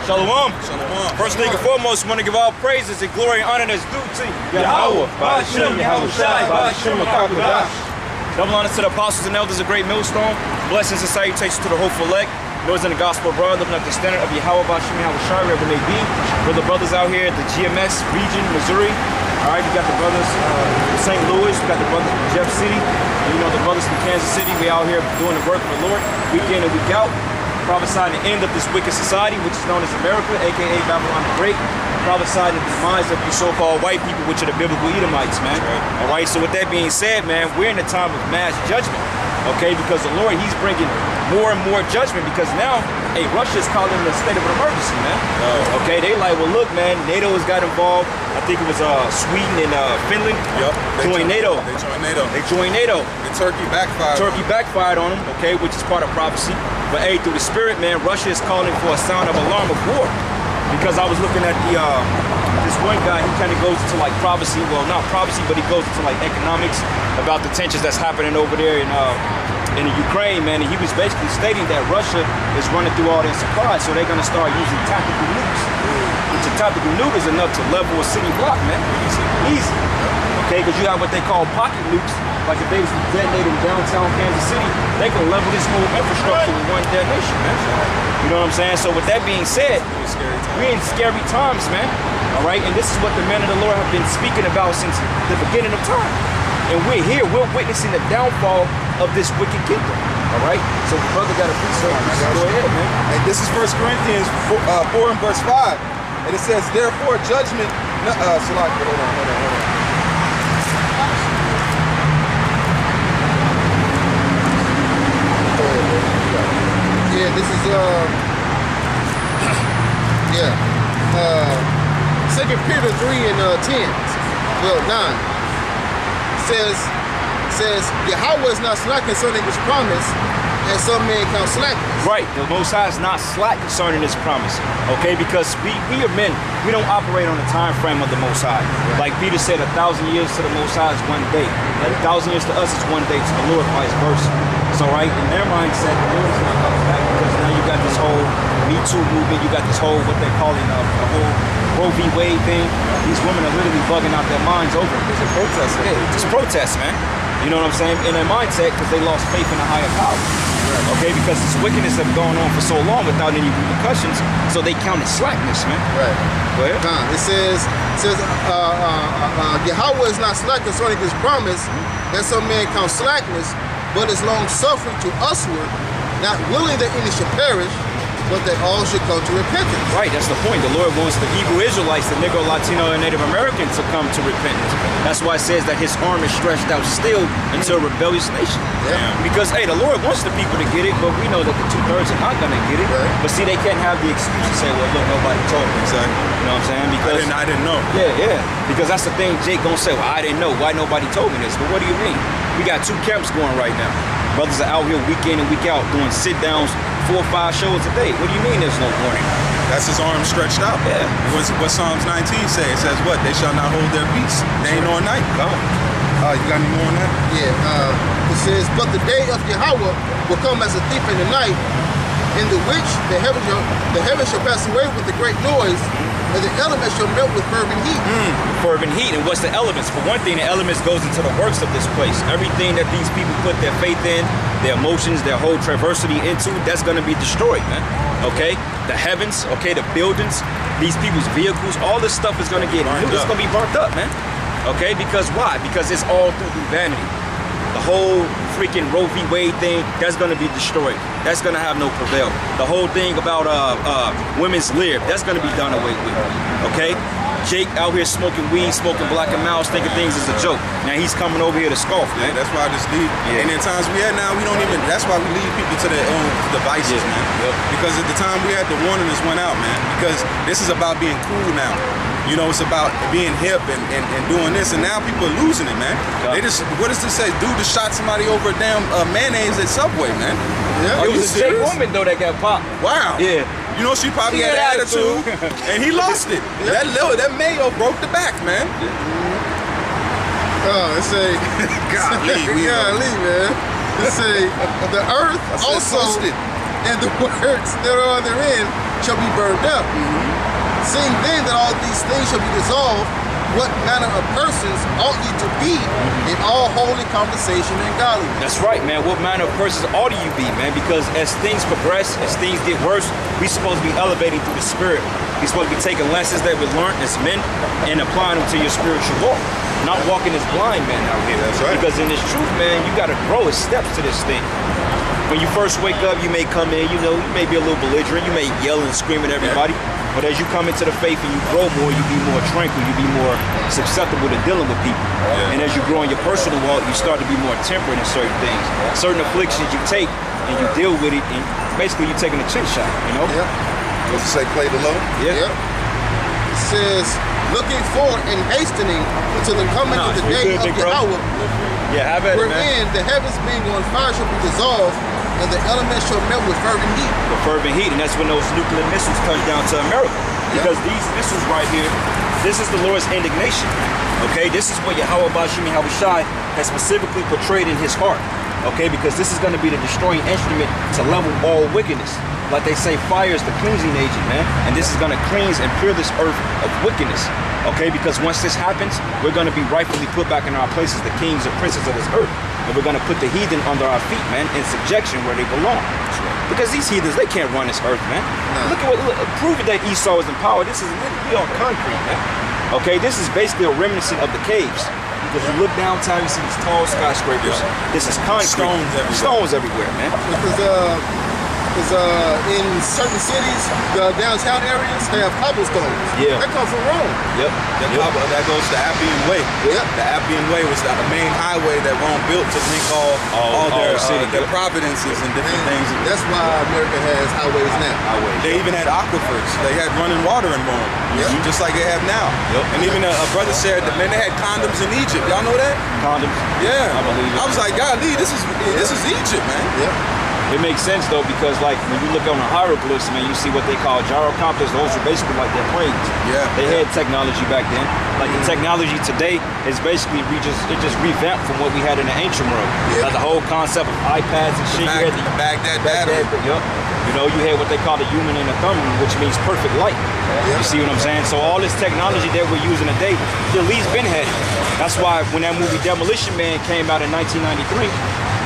Shalom. Shalom. First thing and foremost, want to give all praises and glory and honor that's due to YAHAWAH, bahasham, YAHAWASHI, bahasham, double honor to the apostles and elders of Great Millstone. Blessings and salutations to the hopeful elect. Those in the gospel abroad, looking at the standard of YAHAWAH, bahasham, YAHAWASHI, wherever they be. For the brothers out here at the GMS region, Missouri. All right, we got the brothers from St. Louis. We got the brothers from Jeff City. You know, the brothers from Kansas City. We out here doing the work of the Lord, week in and week out. Prophesying the end of this wicked society, which is known as America, aka Babylon the Great. Prophesying the demise of you so-called white people, which are the biblical Edomites, man. All right, so with that being said, man, we're in a time of mass judgment, okay? Because the Lord, he's bringing more and more judgment, because now, hey, Russia's calling it a state of an emergency, man. Okay, they like, well, look, man, NATO has got involved. I think it was Sweden and Finland joined NATO. They joined NATO. They joined NATO. And Turkey backfired. Turkey backfired on them, okay, which is part of prophecy. But hey, through the spirit, man, Russia is calling for a sound of alarm of war. Because I was looking at the this one guy, he kind of goes into like prophecy, well, not prophecy, but he goes into like economics about the tensions that's happening over there in the Ukraine, man. And he was basically stating that Russia is running through all their supplies, so they're gonna start using tactical nukes. Which a tactical nuke is enough to level a city block, man. Easy. Okay, because you have what they call pocket nukes. Like if they was detonated in downtown Kansas City, they can level this whole infrastructure with one detonation, man. You know what I'm saying? So with that being said, we're in scary times, man. All right, and this is what the men of the Lord have been speaking about since the beginning of time. And we're here, we're witnessing the downfall of this wicked kingdom. All right, so the brother got a precept. Go ahead, man. And this is 1 Corinthians 4 and verse 5. And it says, therefore judgment, hold on. Yeah, this is 2 Peter 3 and 10. Well, 9 says Yahawah is not slack concerning his promise, and some men count slackness. Right, the Most High is not slack concerning his promise. Okay, because we are men, we don't operate on the time frame of the Most High. Like Peter said, 1,000 years to the Most High is one day. And 1,000 years to us is one day to the Lord, vice versa. So right, in their mindset, the Lord is not coming back, because now you got this whole Me Too movement, you got this whole, what they're calling the whole Roe v. Wade thing. These women are literally bugging out their minds over it. It's a protest. Yeah, just protest, man. You know what I'm saying? In their mindset, because they lost faith in a higher power. Okay, because this wickedness has gone on for so long without any repercussions, so they counted slackness, man. Right. Go ahead. It says Yahawah is not slack concerning his promise, that some men count slackness, but is long suffering to usward, not willing that any should perish, but that all should come to repentance. Right, that's the point. The Lord wants the Hebrew Israelites, the Negro, Latino, and Native Americans to come to repentance. That's why it says that his arm is stretched out still until a rebellious nation. Yeah. Because, hey, the Lord wants the people to get it, but we know that the 2/3 are not going to get it. Right. But see, they can't have the excuse to say, well, look, nobody told me. Exactly. You know what I'm saying? Because I didn't know. Yeah. Because that's the thing Jake gonna say, well, I didn't know. Why nobody told me this? But what do you mean? We got 2 camps going right now. Brothers are out here week in and week out doing sit-downs, 4 or 5 shows a day. What do you mean there's no warning? That's his arm stretched out. Yeah. What Psalms 19 say? It says what? They shall not hold their peace. They ain't on night. Come on. You got any more on that? Yeah. It says, but the day of Yahawah will come as a thief in the night, in the which the heavens shall pass away with a great noise, and the elements shall melt with fervent heat. Fervent heat. And what's the elements? For one thing, the elements goes into the works of this place. Everything that these people put their faith in, their emotions, their whole traversity into, that's going to be destroyed, man. Okay? The heavens, okay, the buildings, these people's vehicles, all this stuff is going to get new. It's going to be burnt up, man. Okay? Because why? Because it's all through vanity. The whole freaking Roe v. Wade thing, that's going to be destroyed. That's going to have no prevail. The whole thing about women's lib, that's going to be done away with. Okay? Jake out here smoking weed, smoking Black and Miles, thinking things is a joke. Now he's coming over here to scoff, man. Yeah, that's why I just leave. Yeah. And in times we had now, we don't even, that's why we leave people to their own devices, man. Yep. Because at the time we had, the warning us went out, man. Because this is about being cool now. You know, it's about being hip and doing this, and now people are losing it, man. They just, what does this say? Dude just shot somebody over a damn mayonnaise at Subway, man. Yeah. It was a Jake woman, though, that got popped. Wow. Yeah. You know, she probably had an attitude, and he lost it. Yeah. That mayo broke the back, man. It's a, golly, man. It's a, the earth also, and the works that are therein shall be burned up. Seeing then that all these things shall be dissolved, what manner of persons ought ye to be in all holy conversation and godliness? That's right, man. What manner of persons ought you be, man? Because as things progress, as things get worse, we supposed to be elevating through the spirit. We're supposed to be taking lessons that we learned as men and applying them to your spiritual walk. Not walking as blind men out here. That's right. Because in this truth, man, you got to grow as steps to this thing. When you first wake up, you may come in, you know, you may be a little belligerent, you may yell and scream at everybody. But as you come into the faith and you grow more, you be more tranquil, you be more susceptible to dealing with people. And as you grow in your personal walk, you start to be more temperate in certain things. Certain afflictions you take and you deal with it, and basically you're taking a chin shot, you know? What's it say, play the low? It says, looking forward and hastening to the coming of the day of Yahawah, wherein the heavens being on fire shall be dissolved, and the elements shall melt with fervent heat. With fervent heat, and that's when those nuclear missiles touch down to America. Because these missiles right here, this is the Lord's indignation. Okay, this is what YAHAWASHI has specifically portrayed in his heart. Okay, because this is going to be the destroying instrument to level all wickedness. Like they say, fire is the cleansing agent, man. And this is going to cleanse and pure this earth of wickedness. Okay, because once this happens, we're going to be rightfully put back in our places, the kings and princes of this earth. And we're going to put the heathen under our feet, man, in subjection where they belong. Because these heathens, they can't run this earth, man. Look at proving that Esau is in power. This is literally on concrete, man. Okay, this is basically a reminiscent of the caves. Because you look downtown, you see these tall skyscrapers. This is concrete. Stones everywhere, man. Because in certain cities, the downtown areas, they have cobblestones. That come from Rome. That goes to the Appian Way. The Appian Way was the main highway that Rome built to link all their providences and different things. That's why America has highways now. They even had aquifers. They had running water in Rome, just like they have now. And even a brother said that, man, they had condoms in Egypt. Y'all know that? Condoms? Yeah. I believe it. I was like, golly, this is Egypt, man. It makes sense though, because like when you look on the hieroglyphs, man, you see what they call gyrocopters. Those are basically like their planes. They had technology back then. Like the technology today is basically it just revamped from what we had in the ancient world. Like the whole concept of iPads and shit. Baghdad battery. You know, you had what they call the human and the thumb, which means perfect light. You see what I'm saying? So all this technology that we're using today, the least been had it. That's why when that movie Demolition Man came out in 1993.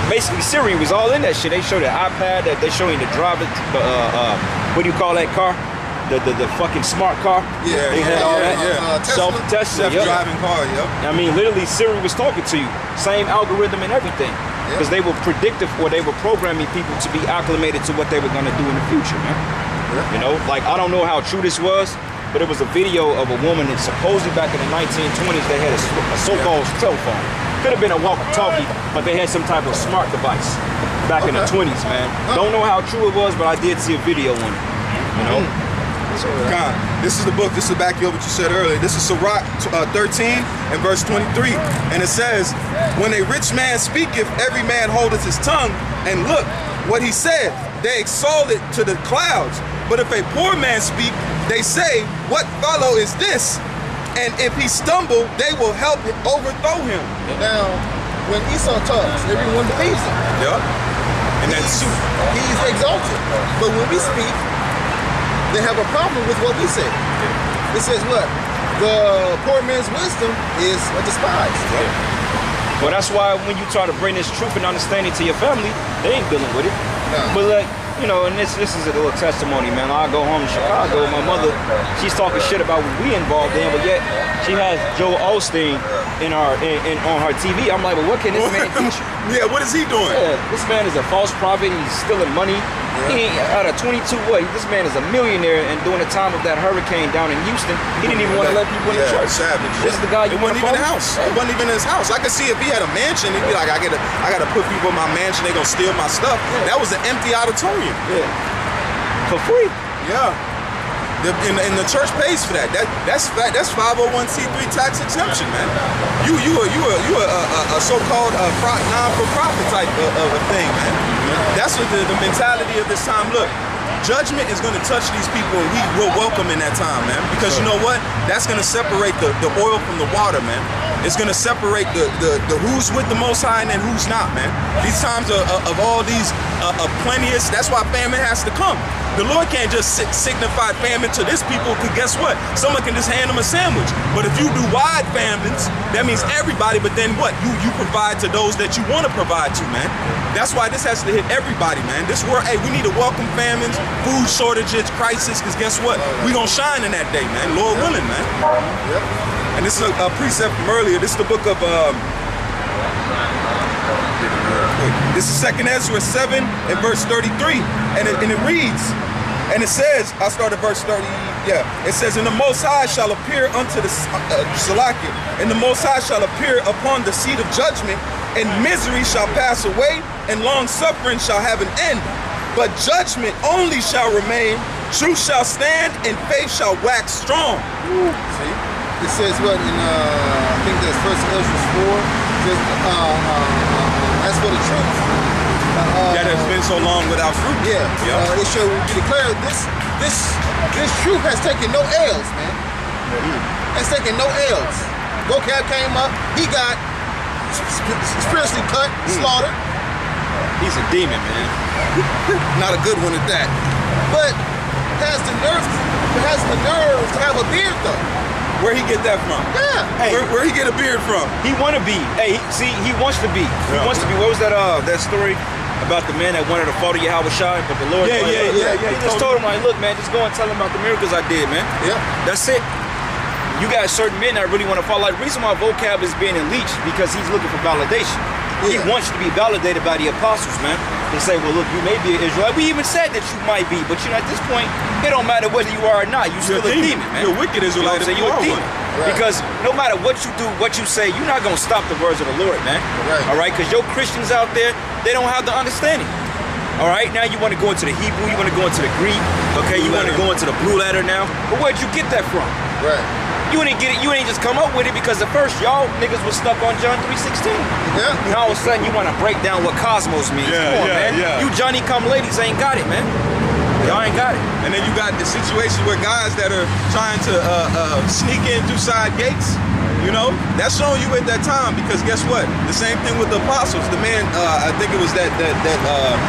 Basically, Siri was all in that shit. They showed the iPad, they showing the driver, what do you call that car? The fucking smart car. They had all that. Self-driving car. I mean, literally, Siri was talking to you. Same algorithm and everything. Because they were predictive, or they were programming people to be acclimated to what they were going to do in the future, man. You know, like, I don't know how true this was, but it was a video of a woman that supposedly back in the 1920s, they had a so-called telephone. Could have been a walkie-talkie, but they had some type of smart device back in the 20s, man. Don't know how true it was, but I did see a video on it, you know? God, this is the book, this is the back of what you said earlier. This is Sirach 13 and verse 23. And it says, when a rich man speaketh, every man holdeth his tongue, and look what he said, they exalt it to the clouds. But if a poor man speak, they say, what fellow is this? And if he stumble, they will help overthrow him. Now, when Esau talks, everyone believes him. And he's exalted. But when we speak, they have a problem with what we say. It says what? The poor man's wisdom is despised. Well, that's why when you try to bring this truth and understanding to your family, they ain't dealing with it. But like, you know, and this is a little testimony, man. I go home to Chicago, my mother, she's talking shit about what we involved in, but yet she has Joel Osteen on her TV. I'm like, well, what can this man teach you? What is he doing? This man is a false prophet. He's stealing money. He ain't out of 22 what? This man is a millionaire, and during the time of that hurricane down in Houston, he didn't even want to let people in the church. Savage. This is the guy you want to follow? It wasn't even in his house. I could see if he had a mansion, he'd be like, I gotta put people in my mansion, they gonna steal my stuff. That was an empty auditorium. For free. And the church pays for that. That's 501c3 tax exemption, man. You a so-called non-for-profit type of thing, man. That's what the mentality of this time. Look, judgment is going to touch these people, and we will welcome in that time, man. Because you know what? That's going to separate the oil from the water, man. It's going to separate the who's with the Most High and then who's not, man. These times of all these plenteous, that's why famine has to come. The Lord can't just signify famine to this people, because guess what? Someone can just hand them a sandwich. But if you do wide famines, that means everybody, but then what? You provide to those that you want to provide to, man. That's why this has to hit everybody, man. This world, hey, we need to welcome famines, food shortages, crisis, because guess what? We gonna shine in that day, man. Lord willing, man. And this is a precept from earlier. This is the book of, this is 2nd Ezra 7 and verse 33. And it reads, and it says, I start at verse 30, it says, and the Most High shall appear unto the, and the Most High shall appear upon the seat of judgment, and misery shall pass away, and long suffering shall have an end. But judgment only shall remain, truth shall stand, and faith shall wax strong. See? It says what in, I think that's 1st Ezra 4, says, as for the truth, that has been so long without fruit. It shall declare this truth has taken no L's, man. Has taken no L's. Vocab came up, he got spiritually cut, slaughtered. He's a demon, man. Not a good one at that. But has the nerve to have a beard though. Where he get that from? Yeah. Hey, where he get a beard from? He want to be. Hey, see, he wants to be. He wants to be. What was that story about the man that wanted to follow YAHAWASHI, but the Lord? Yeah. He just told him, like, look, man, just go and tell him about the miracles I did, man. Yeah. That's it. You got certain men that really want to follow. Like, the reason why vocab is being unleashed because he's looking for validation. He wants to be validated by the apostles, man. They say, well, look, you may be an Israelite. We even said that you might be, but you know, at this point, it don't matter whether you are or not. You're still a demon, man. You're a wicked Israelite. You know what I'm saying? You're a demon. Right. Because no matter what you do, what you say, you're not going to stop the words of the Lord, man. Right. All right? Because your Christians out there, they don't have the understanding. All right? Now you want to go into the Hebrew, you want to go into the Greek, okay? You want to go into the blue letter now. But where'd you get that from? Right. You didn't get it. You didn't just come up with it because at first y'all niggas was stuck on John 3:16. Yeah. Now all of a sudden you want to break down what cosmos means. Come on, man. You Johnny come ladies ain't got it, man. Y'all ain't got it. And then you got the situation where guys that are trying to sneak in through side gates. You know, that's showing you at that time, because guess what? The same thing with the apostles. The man, I think it was that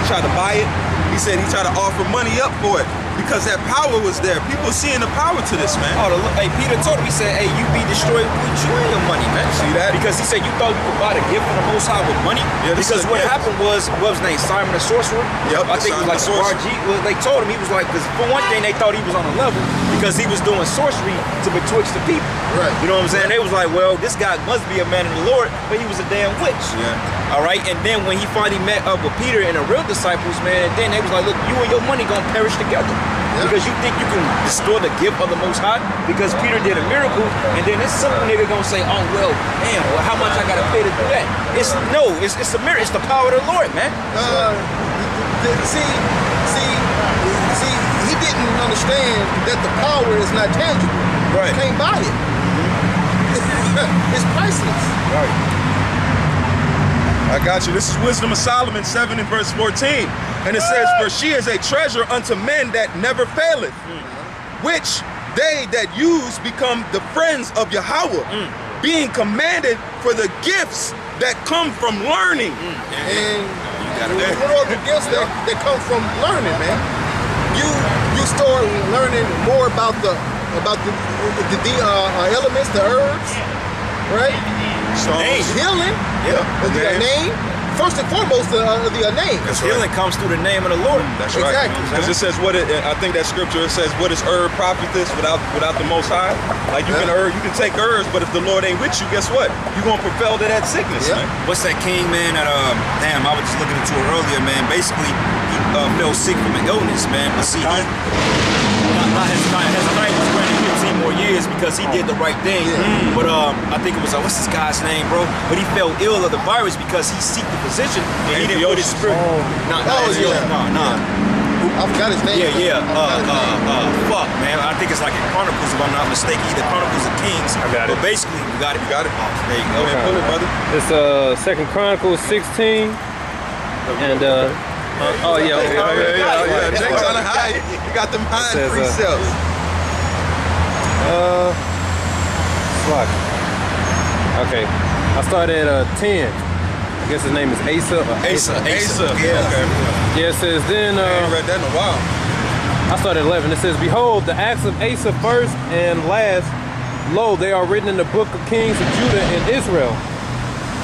tried to buy it. He said he tried to offer money up for it because that power was there. People seeing the power to this, man. Oh, hey, Peter told him, he said, hey, you be destroyed with you and your money, man. See that? Because he said you thought you could buy the gift from the Most High with money. Yeah, because what happened was, what was his name? Simon the Sorcerer? Yep, I think it was like RG. Well, they told him, he was like, because for one thing, they thought he was on a level because he was doing sorcery to betwixt the people. Right. You know what I'm saying? They was like, well, this guy must be a man of the Lord, but he was a damn witch. Yeah. All right? And then when he finally met up with Peter and the real disciples, man, then they was like, look, you and your money gonna perish together. Because you think you can destroy the gift of the Most High because Peter did a miracle, and then this simple nigga gonna say, oh well, damn, well, how much I gotta pay to do that? It's a miracle. It's the power of the Lord, man. See, he didn't understand that the power is not tangible. Right. You can't buy it. It's priceless. Right. I got you. This is Wisdom of Solomon 7 and verse 14. And it says, for she is a treasure unto men that never faileth, which they that use become the friends of Yahawah, being commanded for the gifts that come from learning. And what are the gifts that come from learning, man? You start learning more about the elements, the herbs, right? So healing, the name. First and foremost, the name. Because healing comes through the name of the Lord. That's right. Exactly. Because it says I think that scripture, it says, what is herb profiteth without the Most High? Like you can take herbs, but if the Lord ain't with you, guess what? You're gonna propel to that sickness, man. What's that king, man? That damn, I was just looking into it earlier, man. Basically, he fell sick from an illness, man. But see, Hezekiah was granted 15 more years because he did the right thing. But I think it was what's this guy's name, bro? But he fell ill of the virus because he seeked the physician and he didn't put his spirit. No. I forgot his name. Fuck, man. I think it's like in Chronicles, if I'm not mistaken. Either Chronicles or Kings. I got it. But basically, you got it. You got it. There you go. Okay. Pull it, brother. It's 2 Chronicles 16. And Jake trying to hide. You got them high precepts. Okay. I started at 10. I guess his name is Asa. Asa. Yeah. Okay. Yeah, it says then. I ain't read that in a while. I started at 11. It says, behold, the acts of Asa first and last, lo, they are written in the book of kings of Judah and Israel.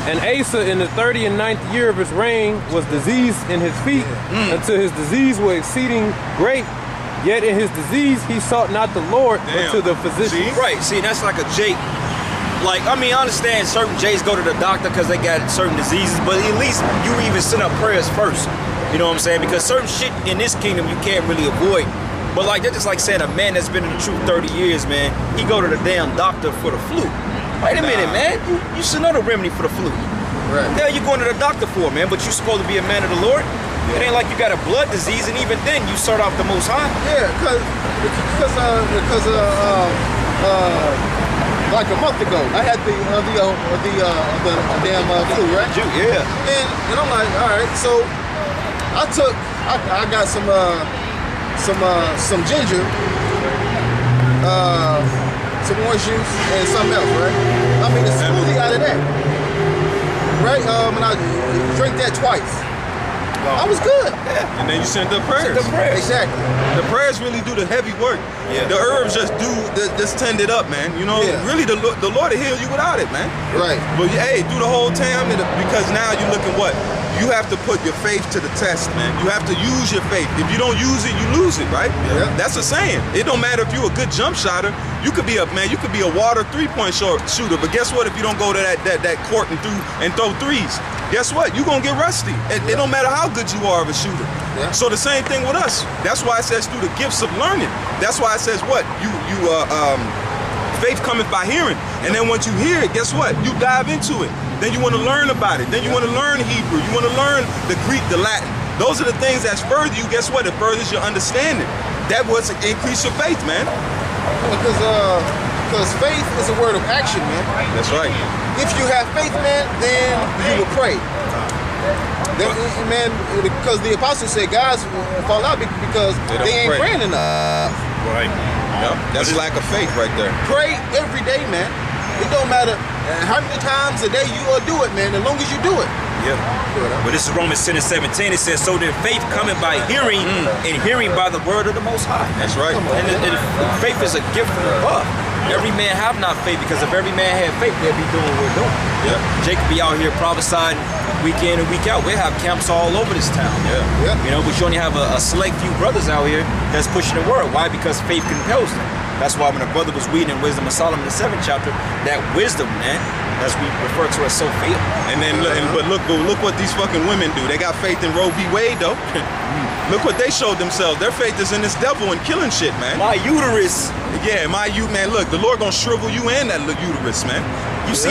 And Asa in the 39th year of his reign was diseased in his feet until his disease was exceeding great. Yet in his disease he sought not the Lord, but to the physician. Right, see, that's like a Jake. Like, I mean, I understand certain Jays go to the doctor because they got certain diseases, but at least you even send up prayers first. You know what I'm saying? Because certain shit in this kingdom you can't really avoid. But like, that's just like saying a man that's been in the truth 30 years, man, he go to the damn doctor for the flu. Wait a minute, man. You should know the remedy for the flu. Right. What the hell you going to the doctor for, man? But you supposed to be a man of the Lord? It ain't like you got a blood disease, and even then you start off the Most High. Yeah, because like a month ago, I had the damn flu, right? Yeah. And I'm like, all right, so I got some ginger, some orange juice, and something else, right? I mean, a smoothie out of that, right? And I drank that twice. I was good. Yeah. And then you send the prayers. Exactly. The prayers really do the heavy work. Yeah. The herbs just tend it up, man. You know, really the Lord will heal you without it, man. Right. But hey, do the whole time, because now you look at what? You have to put your faith to the test, man. You have to use your faith. If you don't use it, you lose it, right? Yeah. That's a saying. It don't matter if you're a good jump shotter. You could be a water three-point shooter, but guess what? If you don't go to that court and throw threes, guess what? You're gonna get rusty. It don't matter how good you are of a shooter. Yeah. So the same thing with us. That's why it says through the gifts of learning. That's why it says what? Faith cometh by hearing. And then once you hear it, guess what? You dive into it. Then you want to learn about it. Then you want to learn Hebrew. You want to learn the Greek, the Latin. Those are the things that's further you. Guess what? It furthers your understanding. That was increase your faith, man. Because faith is a word of action, man. That's right. If you have faith, man, then you will pray. Then, man, because the apostles said guys fall out because they ain't praying enough. Right. Yep. That's lack of faith right there. Pray every day, man. It don't matter how many times a day you will do it, man, as long as you do it. Yeah. But this is Romans 10:17. It says, so then faith coming by hearing, and hearing by the word of the Most High. That's right. And faith is a gift from above. Every man have not faith, because if every man had faith, they'd be doing what we're doing. Yeah. Jake could be out here prophesying week in and week out. We have camps all over this town. Yeah. You know, but you only have a select few brothers out here that's pushing the word. Why? Because faith compels them. That's why when a brother was reading Wisdom of Solomon, the 7th chapter, that wisdom, man, as we refer to as Sophia. And then, but look what these fucking women do. They got faith in Roe v. Wade, though. Look what they showed themselves. Their faith is in this devil and killing shit, man. My uterus. Yeah, man. Look, the Lord gonna shrivel you and that uterus, man. You see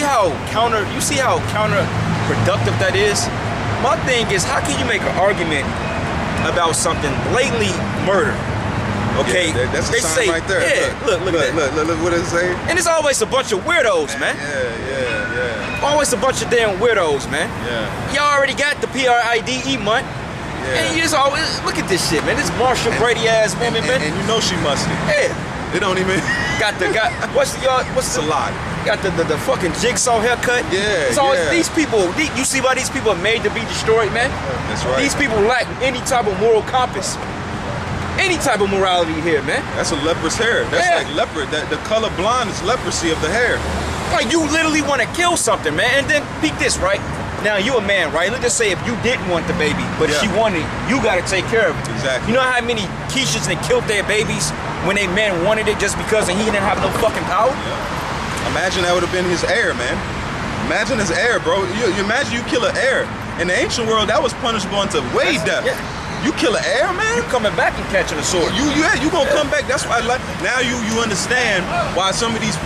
how counterproductive that is. My thing is, how can you make an argument about something blatantly murder? Okay, yeah, that's a sign right there. Yeah, look what it's saying. And it's always a bunch of weirdos, man. Yeah. Always a bunch of damn weirdos, man. Yeah. Y'all already got the PRIDE month. Yeah. And you just always look at this shit, man. This Marshall Brady ass woman, man. And you know she musty. Yeah. They don't even what's a lot. Got the fucking jigsaw haircut. Yeah. It's always these people. You see why these people are made to be destroyed, man? That's right. These people lack any type of moral compass. Any type of morality here, man. That's a leprous hair. That's like leopard. The color blonde is leprosy of the hair. Like, you literally want to kill something, man. And then peek this, right? Now, you a man, right? Let's just say if you didn't want the baby, but if she wanted it, you got to take care of it. Exactly. You know how many Keishas that killed their babies when they men wanted it just because and he didn't have no fucking power? Yeah. Imagine that would have been his heir, man. Imagine his heir, bro. You imagine you kill an heir. In the ancient world, that was punishable unto way death. Yeah. You kill an heir, man? You coming back and catching a sword. You gonna come back. That's why now you understand why some of these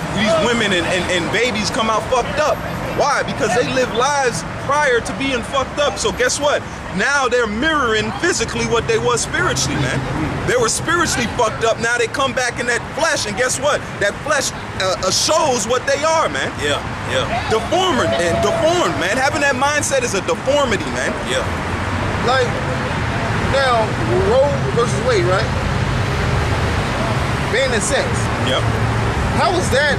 women and babies come out fucked up. Why? Because they live lives prior to being fucked up. So guess what? Now they're mirroring physically what they was spiritually, man. They were spiritually fucked up. Now they come back in that flesh, and guess what? That flesh shows what they are, man. Yeah. Deformed, man. Having that mindset is a deformity, man. Yeah. Like, now, Roe versus Wade, right? Banning sex. Yep. How is that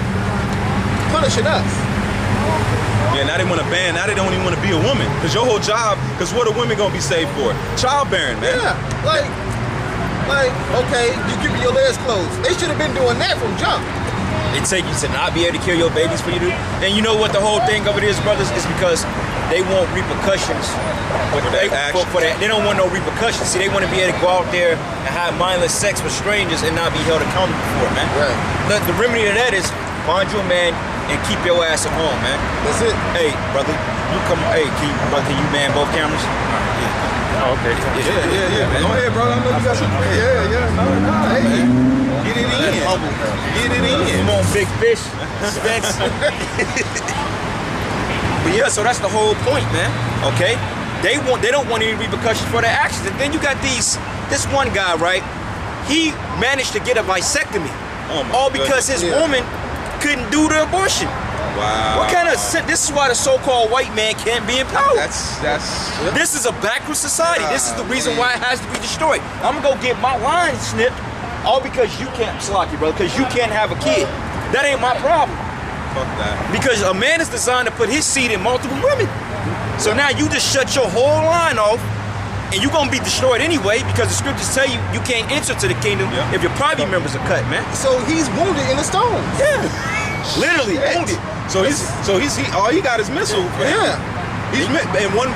punishing us? Yeah, now they want to ban. Now they don't even want to be a woman. Because your whole job, because what are women going to be saved for? Childbearing, man. Yeah, like, Like, okay, you keep your legs closed. They should have been doing that from jump. They take you to not be able to kill your babies for you to. And you know what the whole thing of it is, brothers, is because they want repercussions for that. They don't want no repercussions. See, they want to be able to go out there and have mindless sex with strangers and not be held accountable for it, man. Right. The remedy to that is find you a man and keep your ass at home, man. That's it. Hey, brother, you come. Hey, can you man both cameras? Oh, okay. Yeah, man. Go ahead, bro. I know you got some. Yeah. No, hey. Get it in. Get it in. Come on, big fish. Specs. But yeah, so that's the whole point, man. Okay? They don't want any repercussions for their actions. And then you got this one guy, right? He managed to get a vasectomy. All because his woman couldn't do the abortion. Wow. What kind of this is why the so-called white man can't be empowered. This is a backward society. This is the reason why it has to be destroyed. I'm gonna go get my line snipped, all because you can't, Slocky, brother, because you can't have a kid. That ain't my problem. Fuck that. Because a man is designed to put his seed in multiple women. So now you just shut your whole line off, and you're gonna be destroyed anyway, because the scriptures tell you you can't enter to the kingdom if your private members are cut, man. So he's wounded in the stones. Yeah. Literally wounded. So he's all he got is missile. Yeah. And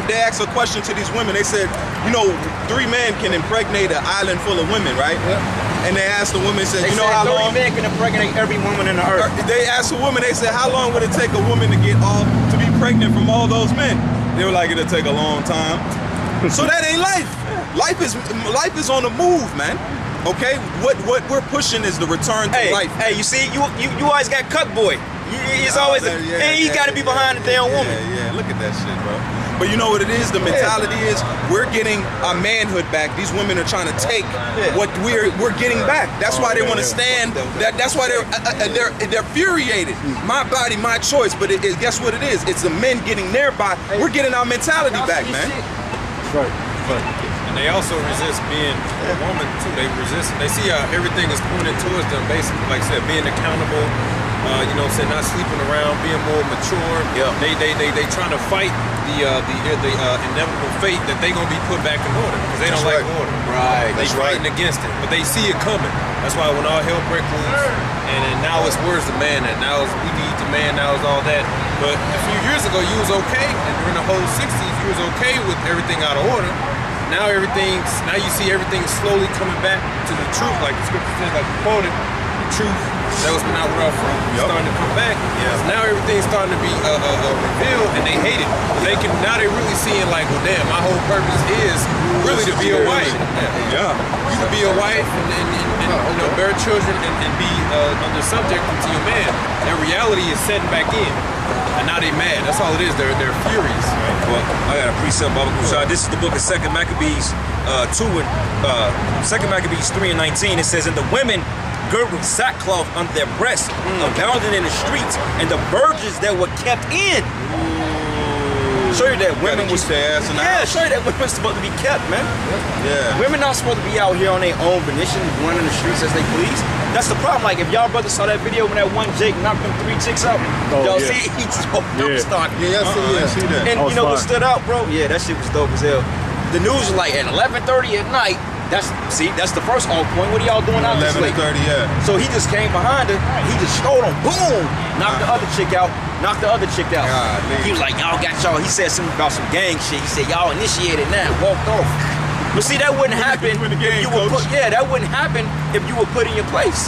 they asked a question to these women. They said, you know, 3 men can impregnate an island full of women, right? Yeah. And they asked the woman, said, you know how long? 3 men can impregnate every woman in the earth. They asked the woman, they said, how long would it take a woman to be pregnant from all those men? They were like, it'll take a long time. So that ain't life. Life is on the move, man. Okay, what we're pushing is the return to life. Hey, you see, you always got cuck boy. It's always he got to be behind the damn woman. Yeah, look at that shit, bro. But you know what it is? The mentality is we're getting our manhood back. These women are trying to take what we're getting back. That's why they want to stand. That's why they're infuriated. My body, my choice. But guess what it is? It's the men getting their body. We're getting our mentality back, man. Right. And they also resist being a woman too. They resist. They see how everything is pointed towards them. Basically, like I said, being accountable. You know, saying not sleeping around, being more mature. Yeah. They trying to fight the inevitable fate that they gonna be put back in order because they don't like order. Right. They fighting against it, but they see it coming. That's why when all hell breaks loose, and now it's where's the man at? Now it's we need the man. Now it's all that. But a few years ago, you was okay, and during the whole '60s, you was okay with everything out of order. Now you see everything slowly coming back to the truth, like the scripture says, like we quoted, the truth that was been out with our fruit, starting to come back. Now everything's starting to be revealed, and they hate it. Now they're really seeing like, well, damn, my whole purpose is really to be a wife. You can be a wife and you know, bear children and be under subject to your man. That reality is setting back in. And now they mad. That's all it is. They're furious. Well, I got a precept, Baba Kushad. This is the book of 2 Maccabees 2 Maccabees 3:19. It says, and the women girded with sackcloth on their breasts, abounded in the streets, and the virgins that were kept in. Show you that women was show you that women supposed to be kept, man. Women not supposed to be out here on their own volition, running the streets as they please. That's the problem. Like if y'all brothers saw that video when that one Jake knocked them 3 chicks out, y'all see he just dumped. And you know what stood out, bro? Yeah, that shit was dope as hell. The news was like at 11:30 at night. That's the first off point. What are y'all doing out this late? 11:30, So he just came behind her. He just stole them. Boom! Knocked the other chick out. Knocked the other chick out. He was like, y'all got y'all. He said something about some gang shit. He said, y'all initiated now. Walked off. But see, that wouldn't happen if you were put. Yeah, that wouldn't happen if you were put in your place.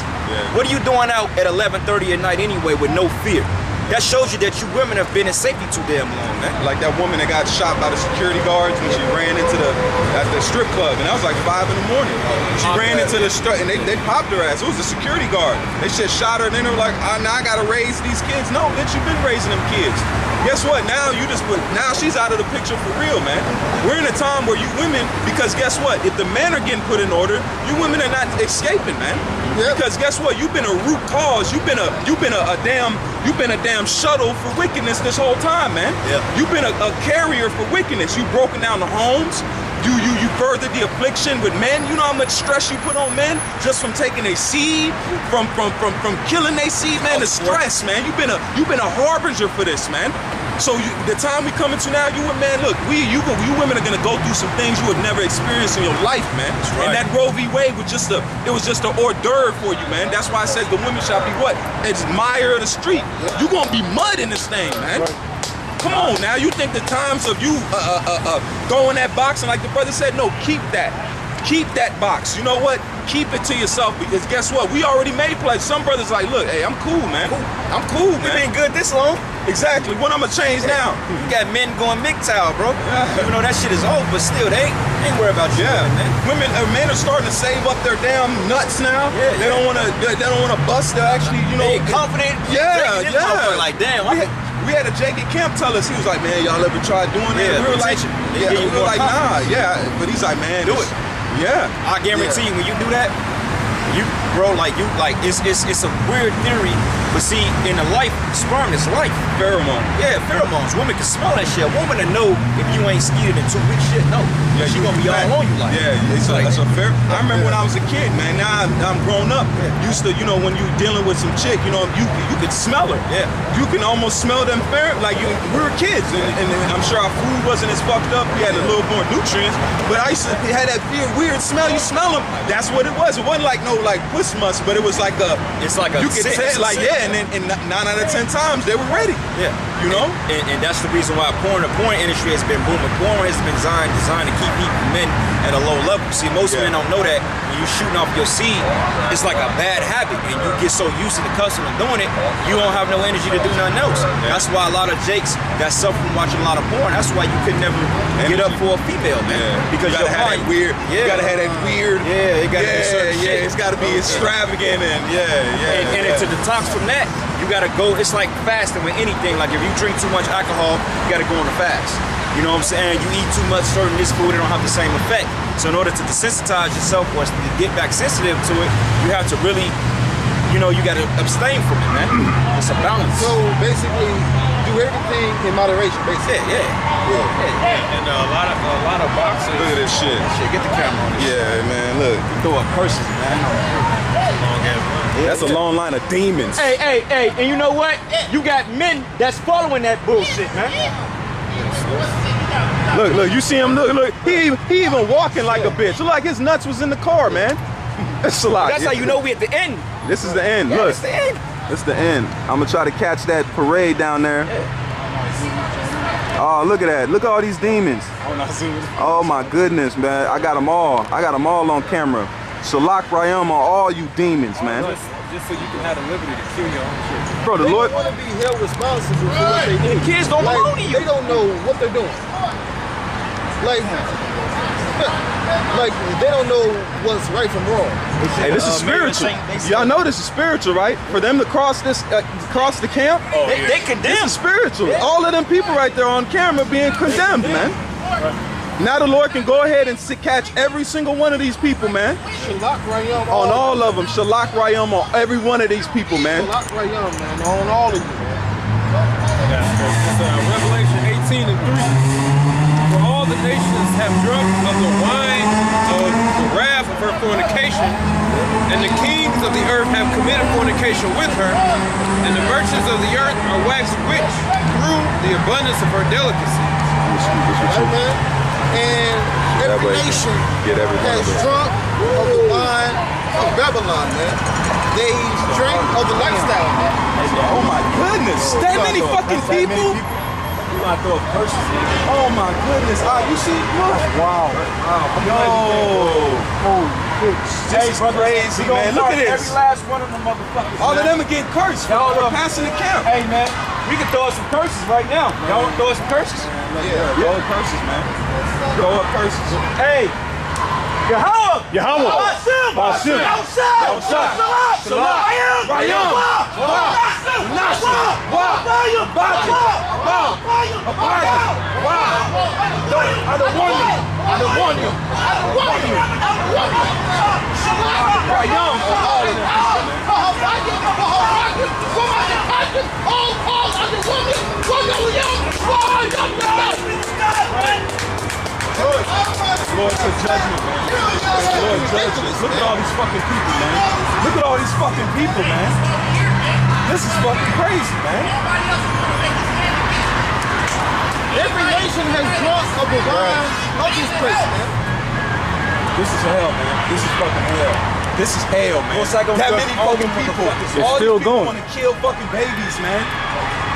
What are you doing out at 11:30 at night anyway with no fear? That shows you that you women have been in safety too damn long, man. Like that woman that got shot by the security guards when she ran into the strip club, and that was like 5 in the morning. She ran into the strip, and they popped her ass. It was a security guard. They just shot her, and then they were like, now I gotta raise these kids. No, bitch, you've been raising them kids. Guess what? Now now she's out of the picture for real, man. We're in a time where you women, because guess what? If the men are getting put in order, you women are not escaping, man. Because guess what? You've been a root cause. You've been a damn shuttle for wickedness this whole time, man. You've been a carrier for wickedness. You've broken down the homes. You furthered the affliction with men. You know how much stress you put on men just from taking a seed, from killing their seed, man. The stress, man. You've been a harbinger for this, man. So the time we come into now, you look, you women are gonna go through some things you have never experienced in your life, man. That's right. And that Roe v. Wade was just an hors d'oeuvre for you, man. That's why I said the women shall be what? Admire of the street. You gonna be mud in this thing, man. Come on now, you think the times of you throwing that box, and like the brother said, no, keep that. Keep that box. You know what? Keep it to yourself, because guess what? We already made pledges. Some brothers like, look, hey, I'm cool, man. I'm cool, man. You been good this long? Exactly. What I'm gonna change now? You got men going MGTOW, bro. Even though that shit is old, but still, they ain't worried about you. Yeah, men are starting to save up their damn nuts now. Yeah, they don't wanna bust. They're actually, you know, they confident. Yeah. Like, damn. We had a Jake at camp tell us, he was like, man, y'all ever tried doing that? Yeah, we were like, nah, yeah. But he's like, man, do it. Yeah. I guarantee you, when you do that, it's a weird theory, but see, in the life, sperm is life. Pheromone. Yeah, pheromones. Women can smell that shit. A woman to know if you ain't skeeted in 2 weeks, shit, no. Yeah, she gonna be all on you like. Yeah, it's a fair. I remember when I was a kid, man. Now I'm grown up. Used to, you know, when you dealing with some chick, you know, you could smell her. Yeah. You can almost smell them like we were kids, and I'm sure our food wasn't as fucked up. We had a little more nutrients, but I used to have that weird smell. You smell them. That's what it was. It wasn't like no puss muss, but it was like a. It's like a. You could tell, like and 9 out of 10 times they were ready. Yeah. You know. And that's the reason why the porn industry has been booming. Porn has been designed to keep men at a low level. See, most men don't know that when you're shooting off your seed, it's like a bad habit, and you get so used to the custom of doing it, you don't have no energy to do nothing else. That's why a lot of jakes that suffer from watching a lot of porn, that's why you could never get up for a female, man. Yeah. Because you gotta have that weird. Yeah. You gotta have that weird. Yeah, it gotta be certain shit. It's gotta be extravagant and And to detox from that, you gotta go. It's like fasting with anything. Like if you drink too much alcohol, you gotta go on a fast. You know what I'm saying? You eat too much certain this food, it don't have the same effect. So in order to desensitize yourself or to get back sensitive to it, you have to really, you gotta abstain from it, man. It's a balance. So basically, do everything in moderation, basically. Yeah. And a lot of boxers. Look at this shit. Get the camera on this. Yeah, man. Look. Throw up curses, man. That's a long line of demons. Hey, and you know what? You got men that's following that bullshit, man. Look, you see him, look. He even walking like a bitch. Look like his nuts was in the car, man. That's a lot. That's how you know we at the end. This is the end, Yeah, look. it's the end. This is the end. I'm gonna try to catch that parade down there. Oh, look at that. Look at all these demons. Oh my goodness, man. I got them all. On camera. Shalak Rayam on all you demons, man. Just so you can have the liberty to kill your own children. Bro, the Lord. They want to be held responsible for what they do. Kids don't belong to you. They don't know what they're doing. Like they don't know what's right from wrong. Hey, this is spiritual. Y'all know this is spiritual, right? For them to cross the camp, They condemn. this is spiritual. All of them people right there on camera being condemned, man. Now the Lord can go ahead and catch every single one of these people, man. Shalak Rayam On all of them. Shalak Rayam on every one of these people, man. Shalak Rayam, man, on all of you, man. Revelation 18:3. For all the nations have drunk of the wine of the wrath of her fornication, and the kings of the earth have committed fornication with her, and the merchants of the earth are waxed rich through the abundance of her delicacy. Amen. And every nation has drunk of the wine of Babylon, man. They drink of the lifestyle, man. Oh my goodness. That many fucking people? You gotta throw up curses, man. Oh my goodness. You see? Look. Wow. This is crazy, man. Look at this. Every last one of them motherfuckers. All of them are getting cursed for passing the camp. Hey, man, we can throw up some curses right now. Y'all want to throw up some curses? Throw up curses, man. Throw up curses. Hey, YAHAWAH! YAHAWAH! bahasham! I don't warn you. Lord, for judgment, man. Lord, judgment. Look at all these fucking people, man. Look at all these fucking people, man. This is fucking crazy, man. Every nation has drunk of the wine of this place, man. This is hell, man. This is fucking hell. This is hell, man. That many fucking people. It's All still these people going. want to kill fucking babies, man.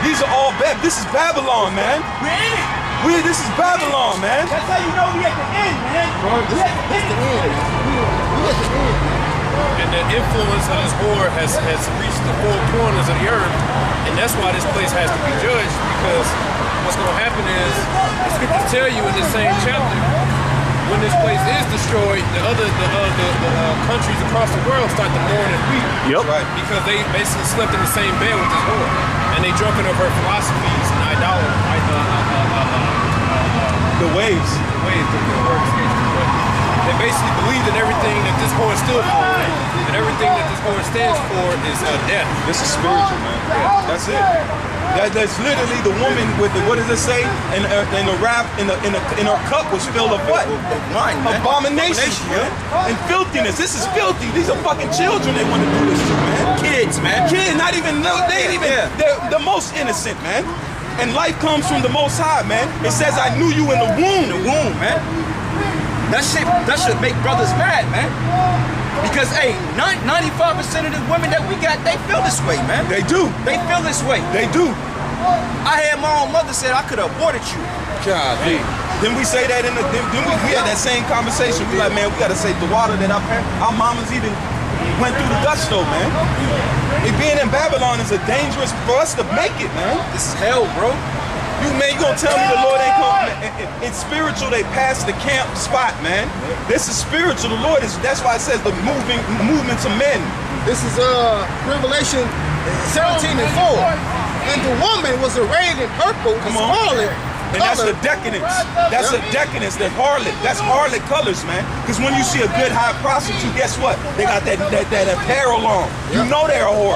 These are all bad. This is Babylon, man. We're in it. This is Babylon, man. That's how you know we at the end, man. This is the end. We at the end. And the influence of this war has reached the four corners of the earth, and that's why this place has to be judged, because what's going to happen is, the scriptures tell you in the same chapter, when this place is destroyed, the countries across the world start to mourn and weep. Yep. Right. Because they basically slept in the same bed with this whore, and they drunken of her philosophies and The waves. They basically believed in everything that this whore stood for, and everything that this whore stands for is death. This is spiritual, man. Yeah. That's it. That's literally the woman with the, what does it say? In the wrap, in her cup was filled of what? Wine, man. Abomination, man. And filthiness. This is filthy. These are fucking children they want to do this to, man. Kids, man. Kids, not even, they ain't even, they're the most innocent, man. And life comes from the Most High, man. It says, I knew you in the womb. In the womb, man. That should make brothers mad, man. Because, hey, 95% of the women that we got, they feel this way, man. They do. They feel this way. They do. I had my own mother said I could have aborted you. God, then we say that in the, then we had that same conversation. We like, man, we gotta save the water that our mamas even went through the gusto, man. Being in Babylon is a dangerous for us to make it, man. This is hell, bro. You gonna tell me the Lord ain't coming? It's spiritual. They passed the camp spot, man. This is spiritual. The Lord is. That's why it says the movements of men. This is Revelation 17:4. And the woman was arrayed in purple and scarlet. And that's the decadence. That's a decadence, that harlot. That's harlot colors, man. Because when you see a good high prostitute, guess what? They got that apparel on. You know they're a whore.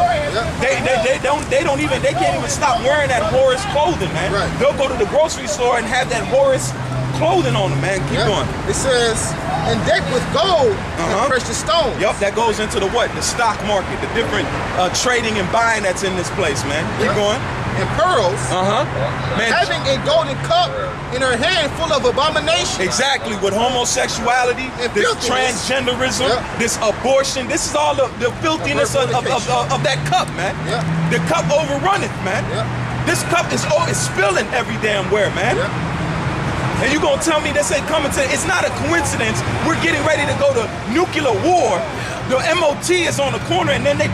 They can't even stop wearing that whore's clothing, man. Right. They'll go to the grocery store and have that whore's clothing on them, man. Keep going. It says, and decked with gold and precious stones. Yup, that goes into the what? The stock market, the different trading and buying that's in this place, man. Keep going. And pearls, Man, having a golden cup in her hand full of abomination. exactly, with homosexuality, And this filthiness. transgenderism, this abortion, this is all the filthiness of that cup, man. The cup overrunneth, man. This cup is spilling every damn where, man. And you gonna tell me this ain't coming to, it's not a coincidence. We're getting ready to go to nuclear war. The MOT is on the corner, and then they're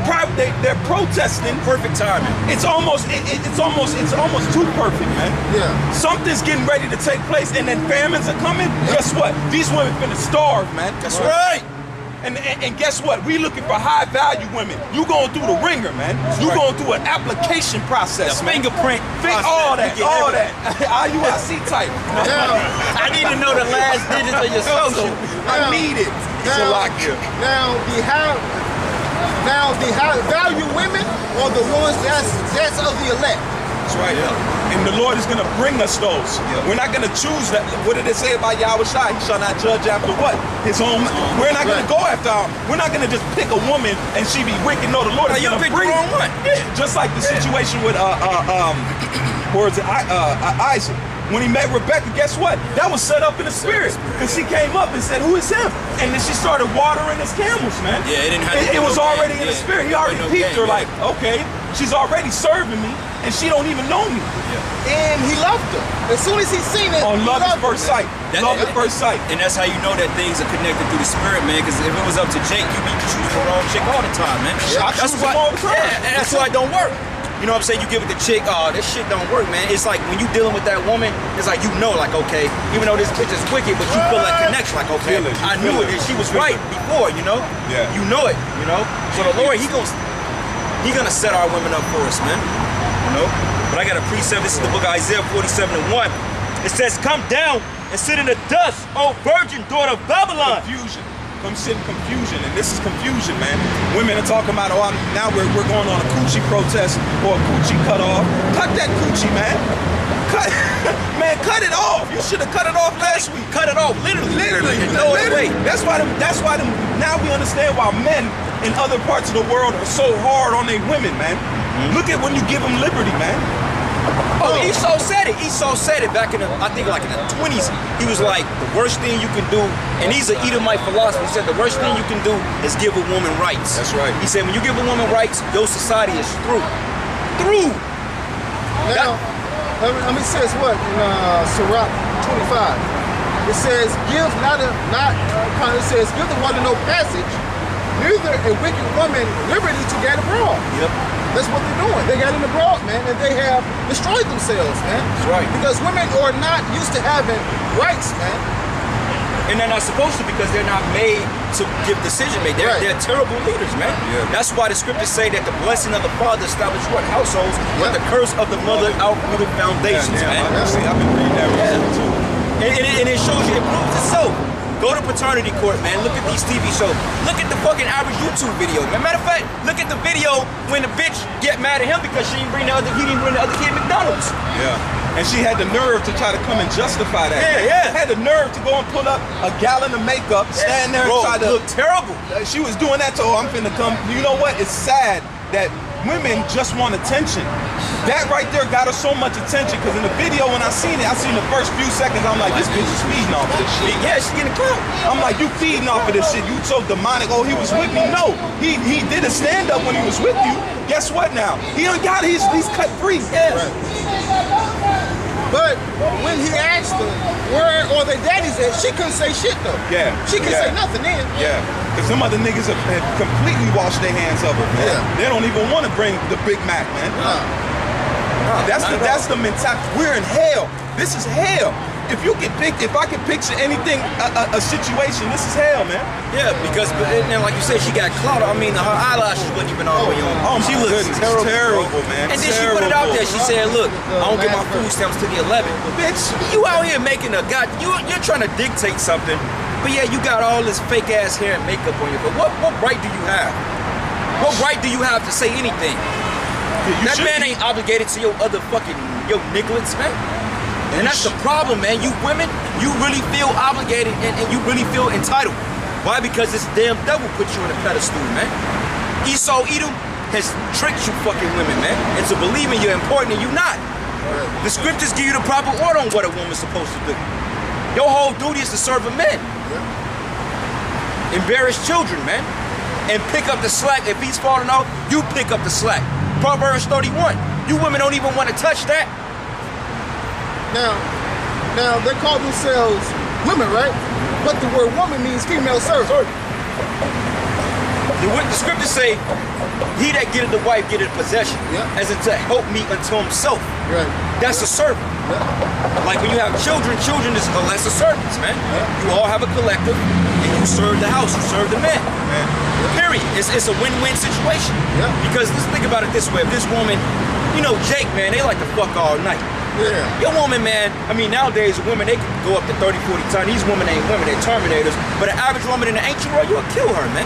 protesting. Perfect timing. It's almost too perfect, man. Yeah. Something's getting ready to take place, and then famines are coming. Guess what? These women finna starve, man. That's right. And guess what? We looking for high value women. You going through the ringer, man. You going through an application process, The man. fingerprint. All that. IUIC type. I need to know the last digits of your social. I need it. Now the high value women are the ones that's of the elect. That's right. And the Lord is going to bring us those. We're not going to choose that. What did it say about YAHAWASHI? He shall not judge after what? His own. We're not going to go after we're not going to just pick a woman and she be wicked. No, the Lord is going to bring the wrong one. Just like the situation with Isaac. When he met Rebecca, guess what? That was set up in the spirit. Because she came up and said, who is him? And then she started watering his camels, man. Yeah, it didn't have It was already in the spirit. He already peeped her like, okay, she's already serving me, and she don't even know me. And he loved her. As soon as he seen it, On love at first sight. Love at first sight. And that's how you know that things are connected through the spirit, man. Because if it was up to Jake, you'd be choosing the wrong chick all the time, man. I choose them all the time. Yeah, and that's why it don't work. You know what I'm saying? You give it the chick, oh, this shit don't work, man. It's like when you dealing with that woman, it's like you know, like, okay, even though this bitch is wicked, but you feel that connection, like, okay, I knew it, and she was right before, you know? Yeah. You know it, you know? So the Lord, he gonna set our women up for us, man. You know? But I got a precept. This is the book of Isaiah 47:1. It says, come down and sit in the dust, O virgin daughter of Babylon. Confusion. Come sit in confusion, and this is confusion, man. Women are talking about, oh, now we're going on a coochie protest or a coochie cut off. Cut that coochie, man. Cut it off. You should have cut it off last week. Cut it off, literally. No way. That's why now we understand why men in other parts of the world are so hard on their women, man. Look at when you give them liberty, man. Oh, Esau said it. Esau said it back in the, I think like in the 20s. He was like, the worst thing you can do, and he's an Edomite philosopher. He said the worst thing you can do is give a woman rights. That's right. He said when you give a woman rights, your society is through. Through. Now, I mean, it says what in Sirach 25? It says, give it says, give the one to no passage, neither a wicked woman liberty to get abroad. Yep. That's what they're doing. They got in abroad, man, and they have destroyed themselves, man. That's right. Because women are not used to having rights, man. And they're not supposed to because they're not made to give decision making. They're terrible leaders, man. Yeah. That's why the scriptures say that the blessing of the father establishes what households, but the curse of the mother outrooted foundations, man. I've been reading that recently too. And it shows you, it proves itself. Go to paternity court, man. Look at these TV shows. Look at the fucking average YouTube video, man. Matter of fact, look at the video when the bitch get mad at him because he didn't bring the other kid to McDonald's. Yeah. And she had the nerve to try to come and justify that. Yeah. Had the nerve to go and pull up a gallon of makeup, stand there and try to look terrible. She was doing that to, I'm finna come. You know what? It's sad that women just want attention. That right there got her so much attention because in the video when I seen the first few seconds, I'm like, this bitch is feeding off of this shit. Yeah, she getting clout. I'm like, you feeding off of this shit. You so demonic. Oh, he was with me. No, he did a stand up when he was with you. Guess what now? He done got he's cut free. Yeah. Right. But when he asked her where are their daddies at, she couldn't say shit though. Yeah. She couldn't say nothing then. Yeah. Because some other niggas have completely washed their hands of it, man. Yeah. They don't even want to bring the Big Mac, man. That's the mentality. We're in hell. This is hell. If I can picture anything, a situation, this is hell, man. Yeah, because and like you said, she got clout. I mean, her eyelashes wasn't even all the way on. Oh, she looks terrible, man. And then she put it out there. She said, "Look, I don't get my food stamps to the 11th." Bitch, you out here making a god. You're trying to dictate something, but yeah, you got all this fake ass hair and makeup on you. But what right do you have? What right do you have to say anything? That man ain't obligated to your nigglets, man. And that's the problem, man. You women, you really feel obligated and you really feel entitled. Why? Because this damn devil put you in a pedestal, man. Esau Edom has tricked you fucking women, man, into believing you're important and you're not. The scriptures give you the proper order on what a woman's supposed to do. Your whole duty is to serve a man. Embarrass children, man. And pick up the slack. If he's falling off, you pick up the slack. Proverbs 31. You women don't even want to touch that. Now they call themselves women, right? But the word woman means female servant. The scriptures say, he that getteth the wife getteth possession, as in to help me unto himself. Right. That's a servant. Like when you have children is a lesser servants, man. You all have a collective, and you serve the house, you serve the man. Period. It's a win-win situation. Because let's think about it this way. If this woman, you know, Jake, man, they like to fuck all night. Your woman, man, I mean, nowadays, women, they can go up to 30, 40 times. These women ain't women, they're terminators. But an average woman in the ancient world, you'll kill her, man.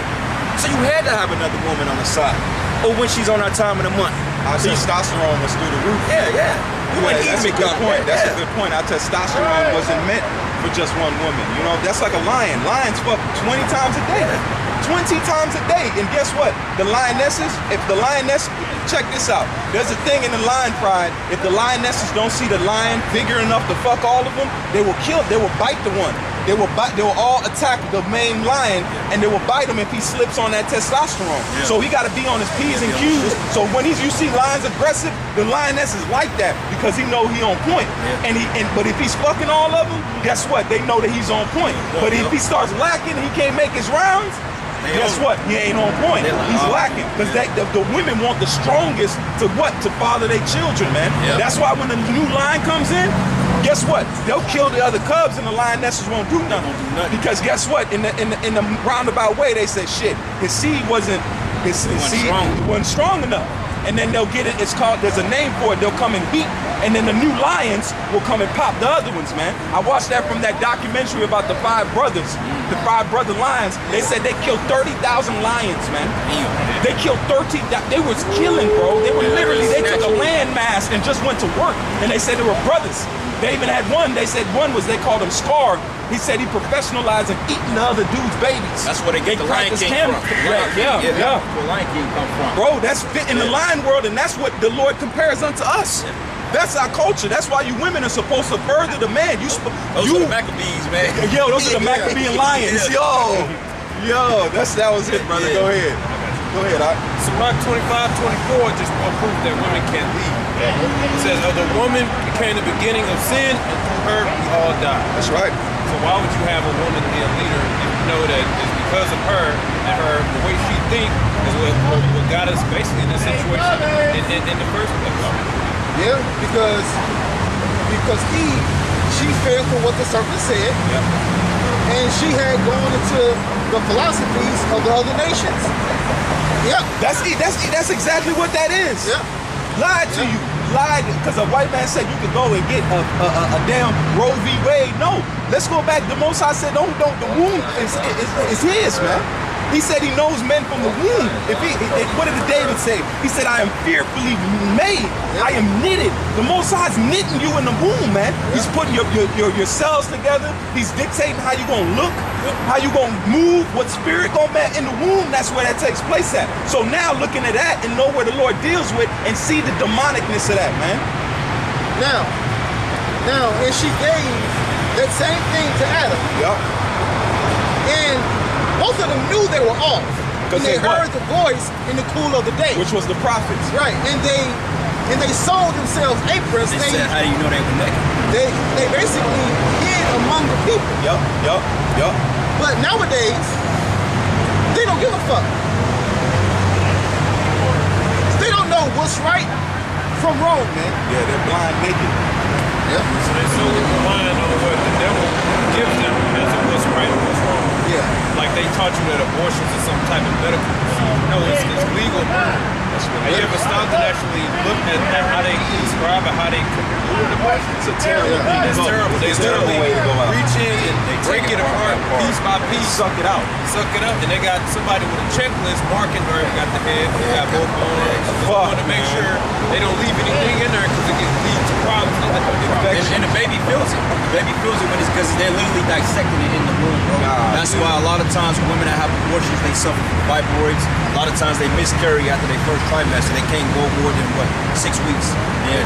So you had to have another woman on the side. Or when she's on her time of the month. Our testosterone was through the roof. That's a good point. That's a good point. Our testosterone wasn't meant for just one woman. You know, that's like a lion. Lions fuck 20 times a day. 20 times a day. And guess what? The lionesses, check this out. There's a thing in the lion pride. If the lionesses don't see the lion bigger enough to fuck all of them, they will bite the one. They will all attack the main lion and they will bite him if he slips on that testosterone. So he got to be on his P's and Q's. So when you see lions aggressive, the lioness is like that because he know he on point. But if he's fucking all of them, guess what? They know that he's on point. But if he starts lacking and he can't make his rounds, guess what? He ain't on point. He's lacking. Because the women want the strongest to father their children, man. That's why when the new lion comes in, guess what? They'll kill the other cubs and the lionesses won't do nothing. Because guess what? In the roundabout way, they said, shit, his seed wasn't strong enough. And then they'll get it, there's a name for it, they'll come and beat, and then the new lions will come and pop the other ones, man. I watched that from that documentary about the 5 brothers, the 5 brother lions. They said they killed 30,000 lions, man. They killed 30, they was killing, bro. They were literally, they took a landmass and just went to work, and they said they were brothers. They even had one, they said one was, they called him Scar. He said he professionalized in eating the other dude's babies. That's where they get the Lion King from. Yeah. Where Lion King come from. Bro, that's fit in the lion world, and that's what the Lord compares unto us. That's our culture. That's why you women are supposed to further the man. Those are the Maccabees, man. Yo, those are the Maccabean lions. Yo, that was it, brother. Go ahead. Go ahead, Sirach 25:24 just proved that women can't lead. It says, of the woman became the beginning of sin, and through her we all die. That's right. So why would you have a woman be a leader if you know that it's because of her and the way she thinks is what got us basically in this situation in the first place? Yeah, because she fell for what the serpent said, and she had gone into the philosophies of the other nations. Yeah, That's exactly what that is. Yeah. Lied to you. Lied because a white man said you could go and get a damn Roe v. Wade. No, let's go back. The Most High said, don't. The womb is his, man. He said he knows men from the womb. What did David say? He said, I am fearfully made. I am knitted. The Most High is knitting you in the womb, man. He's putting your cells together. He's dictating how you gonna look, how you gonna move, what spirit gonna be in the womb. That's where that takes place at. So now looking at that and know where the Lord deals with and see the demonicness of that, man. Now, and she gave that same thing to Adam. Yup. And both of them knew they were off. Because they heard the voice in the cool of the day. Which was the prophets. Right. And they sold themselves aprons. They said, how do you know they were naked? They basically hid among the people. Yup. But nowadays, they don't give a fuck. They don't know what's right from wrong, man. Yeah, they're blind naked. Yep. So they solely relying on what the devil gives them as to what's right and what's wrong. Yeah. Like they taught you that abortions is some type of medical procedure. No, it's legal. Have you ever stopped and actually looked at how they describe or how they do an abortion? It's a terrible thing. It's terrible. They literally reach in and they break it apart piece by piece. Suck it out. And they got somebody with a checklist marking where it got the head, they got both arms. They want to make sure they don't leave anything in there because it can lead to problems. And the baby feels it. The baby feels it when it's because they're literally dissecting it in the womb, bro. That's why a lot of times women that have abortions, they suffer from fibroids. A lot of times they miscarry after their first trimester. They can't go more than 6 weeks.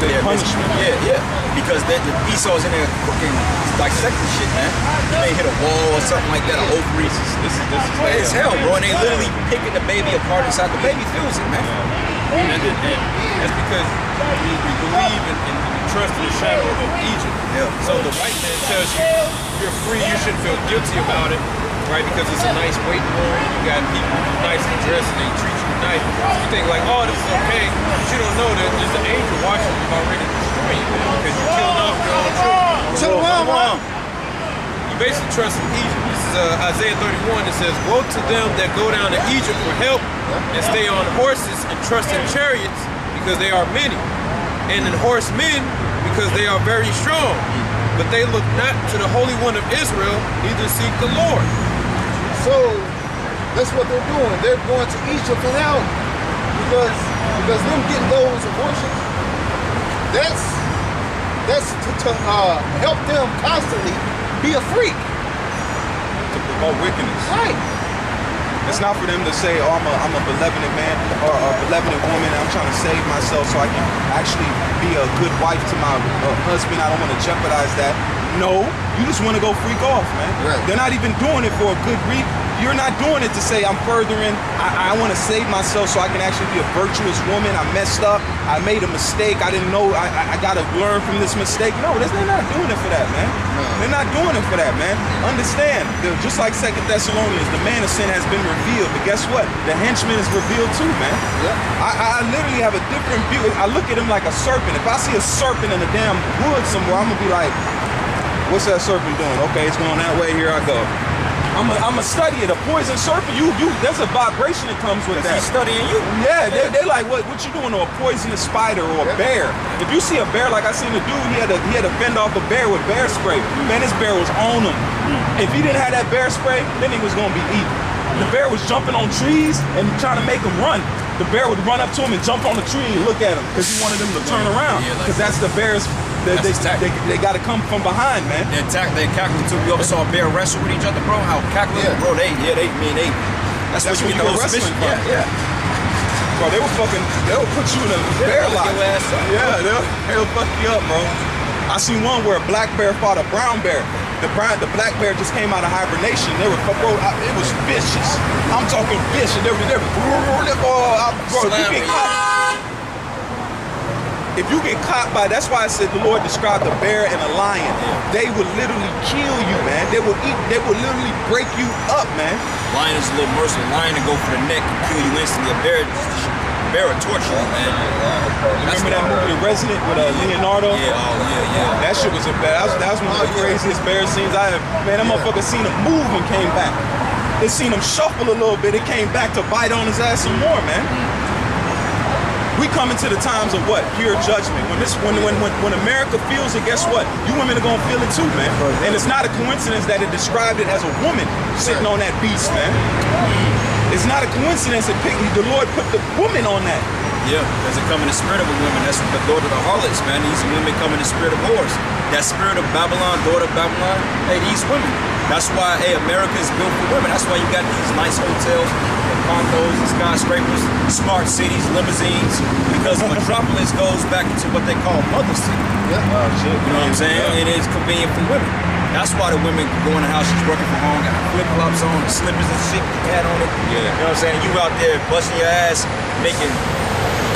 They're punishment. Yeah. Because the Esau's in there cooking, dissecting shit, man. You may hit a wall or something like that, or ovaries. This is hell, bro. And they literally picking the baby apart inside. The baby feels it, man. And that's because we believe in the trust in the shadow of Egypt. Yeah. So the white man tells you you're free, you shouldn't feel guilty about it, right? Because it's a nice waiting room, you got people nicely dressed and they treat you nice. You think like, oh, this is okay, but you don't know that there's an angel watching you already destroying you, man, because you're killing off your own children. You basically trust in Egypt. This is Isaiah 31. It says, woe to them that go down to Egypt for help and stay on horses and trust in chariots because they are many, and in horsemen because they are very strong. But they look not to the Holy One of Israel, neither seek the Lord. So that's what they're doing. They're going to Egypt for help because them getting those abortions, that's to help them constantly be a freak. To promote wickedness. Right. It's not for them to say, oh, I'm a benevolent man or a benevolent woman and I'm trying to save myself so I can actually be a good wife to my husband. I don't want to jeopardize that. No, you just want to go freak off, man. Right. They're not even doing it for a good reason. You're not doing it to say I'm furthering, I want to save myself so I can actually be a virtuous woman. I messed up. I made a mistake. I didn't know. I got to learn from this mistake. No, they're not doing it for that, man. No. They're not doing it for that, man. Understand, just like 2 Thessalonians, the man of sin has been revealed. But guess what? The henchman is revealed too, man. Yeah. I literally have a different view. I look at him like a serpent. If I see a serpent in a damn wood somewhere, I'm going to be like, what's that serpent doing? Okay, it's going that way. Here I go. I'm a study it. A poison serpent, there's a vibration that comes with that. He's studying you. Yeah, they like, what you doing to a poisonous spider or a bear? If you see a bear, like I seen the dude, he had to fend off a bear with bear spray. Man, this bear was on him. If he didn't have that bear spray, then he was gonna be eaten. The bear was jumping on trees and trying to make him run. The bear would run up to him and jump on the tree and look at him because he wanted him to turn around. Because that's the bear's. They got to come from behind, man. They attack, they cackling too. We ever saw a bear wrestle with each other, bro. How cackling, bro. That's what you get the whole submission. Yeah. bro. They will put you in a bear lock. Yeah, they'll fuck you up, bro. I seen one where a black bear fought a brown bear. The black bear just came out of hibernation. They were, bro, it was vicious. I'm talking vicious. Bro, if you get caught by, that's why I said the Lord described a bear and a lion. They would literally kill you, man. They would literally break you up, man. Lion is a little merciful. Lion to go for the neck and kill you instantly. A bear will torture you, man. Remember that movie, The Resident, with Leonardo? Yeah, yeah. That shit was that was one of the craziest bear scenes I have. Man, that motherfucker seen him move and came back. They seen him shuffle a little bit. It came back to bite on his ass some more, man. We come into the times of what? Pure judgment. When America feels it, guess what? You women are gonna feel it too, man. And it's not a coincidence that it described it as a woman sitting on that beast, man. It's not a coincidence that the Lord put the woman on that. Yeah, because it come in the spirit of a woman. That's the daughter of the harlots, man. These women come in the spirit of whores. That spirit of Babylon, daughter of Babylon, hey, these women. That's why, hey, America is built for women. That's why you got these nice hotels, and condos, and skyscrapers, smart cities, limousines, because metropolis goes back into what they call mother city. Yeah. You know what I'm saying? Yeah. It is convenient for women. That's why the women go in the house, she's working from home, got flip-flops on, the slippers and shit, hat on it. Yeah. You know what I'm saying? You out there busting your ass, making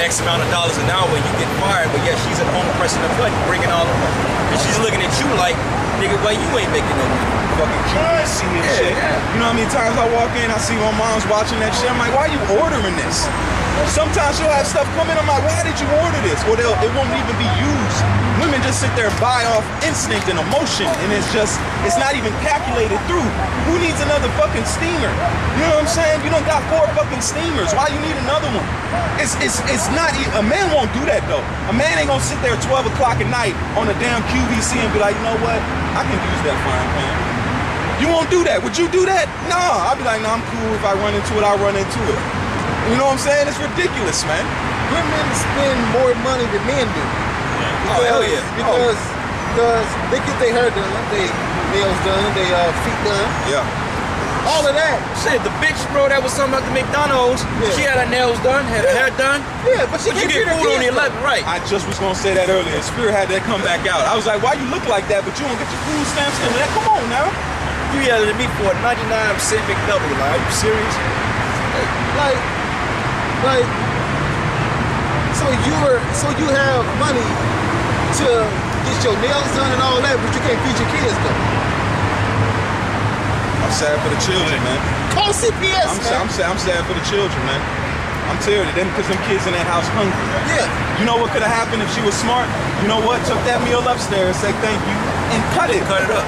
X amount of dollars an hour, and you get fired, but yeah, she's at home pressing the button, bringing all the money. And she's looking at you like, nigga, why you ain't making no money? Fucking QVC and shit. Yeah. You know how many times I walk in, I see my mom's watching that shit. I'm like, why are you ordering this? Sometimes she'll have stuff come in, I'm like, why did you order this? Or it won't even be used. Women just sit there and buy off instinct and emotion, and it's not even calculated through. Who needs another fucking steamer? You know what I'm saying? You done got 4 fucking steamers. Why you need another one? It's not, a man won't do that though. A man ain't gonna sit there at 12 o'clock at night on a damn QVC and be like, you know what? I can use that frying pan. You won't do that. Would you do that? Nah. I'll be like, nah, I'm cool. If I run into it, I'll run into it. You know what I'm saying? It's ridiculous, man. Women spend more money than men do. Oh, hell yeah. Because they get their hair done, their nails done, their feet done. Yeah. All of that. Shit, the bitch, bro, that was something at the McDonald's. Yeah. She had her nails done, had her hair done. Yeah, but she But you can't get food on the 11th, right? I just was gonna say that earlier. Spirit had that come back out. I was like, why you look like that, but you don't get your food stamps in that? Come on now. You yelling at me for a 99% McDouble, like, are you serious? Like, so you have money to get your nails done and all that, but you can't feed your kids though. I'm sad for the children, man. Call CPS, man. I'm sad for the children, man. I'm tired of them because them kids in that house hungry. Yeah. You know what could have happened if she was smart? You know what? Took that meal upstairs, say thank you, and cut it. Cut it up.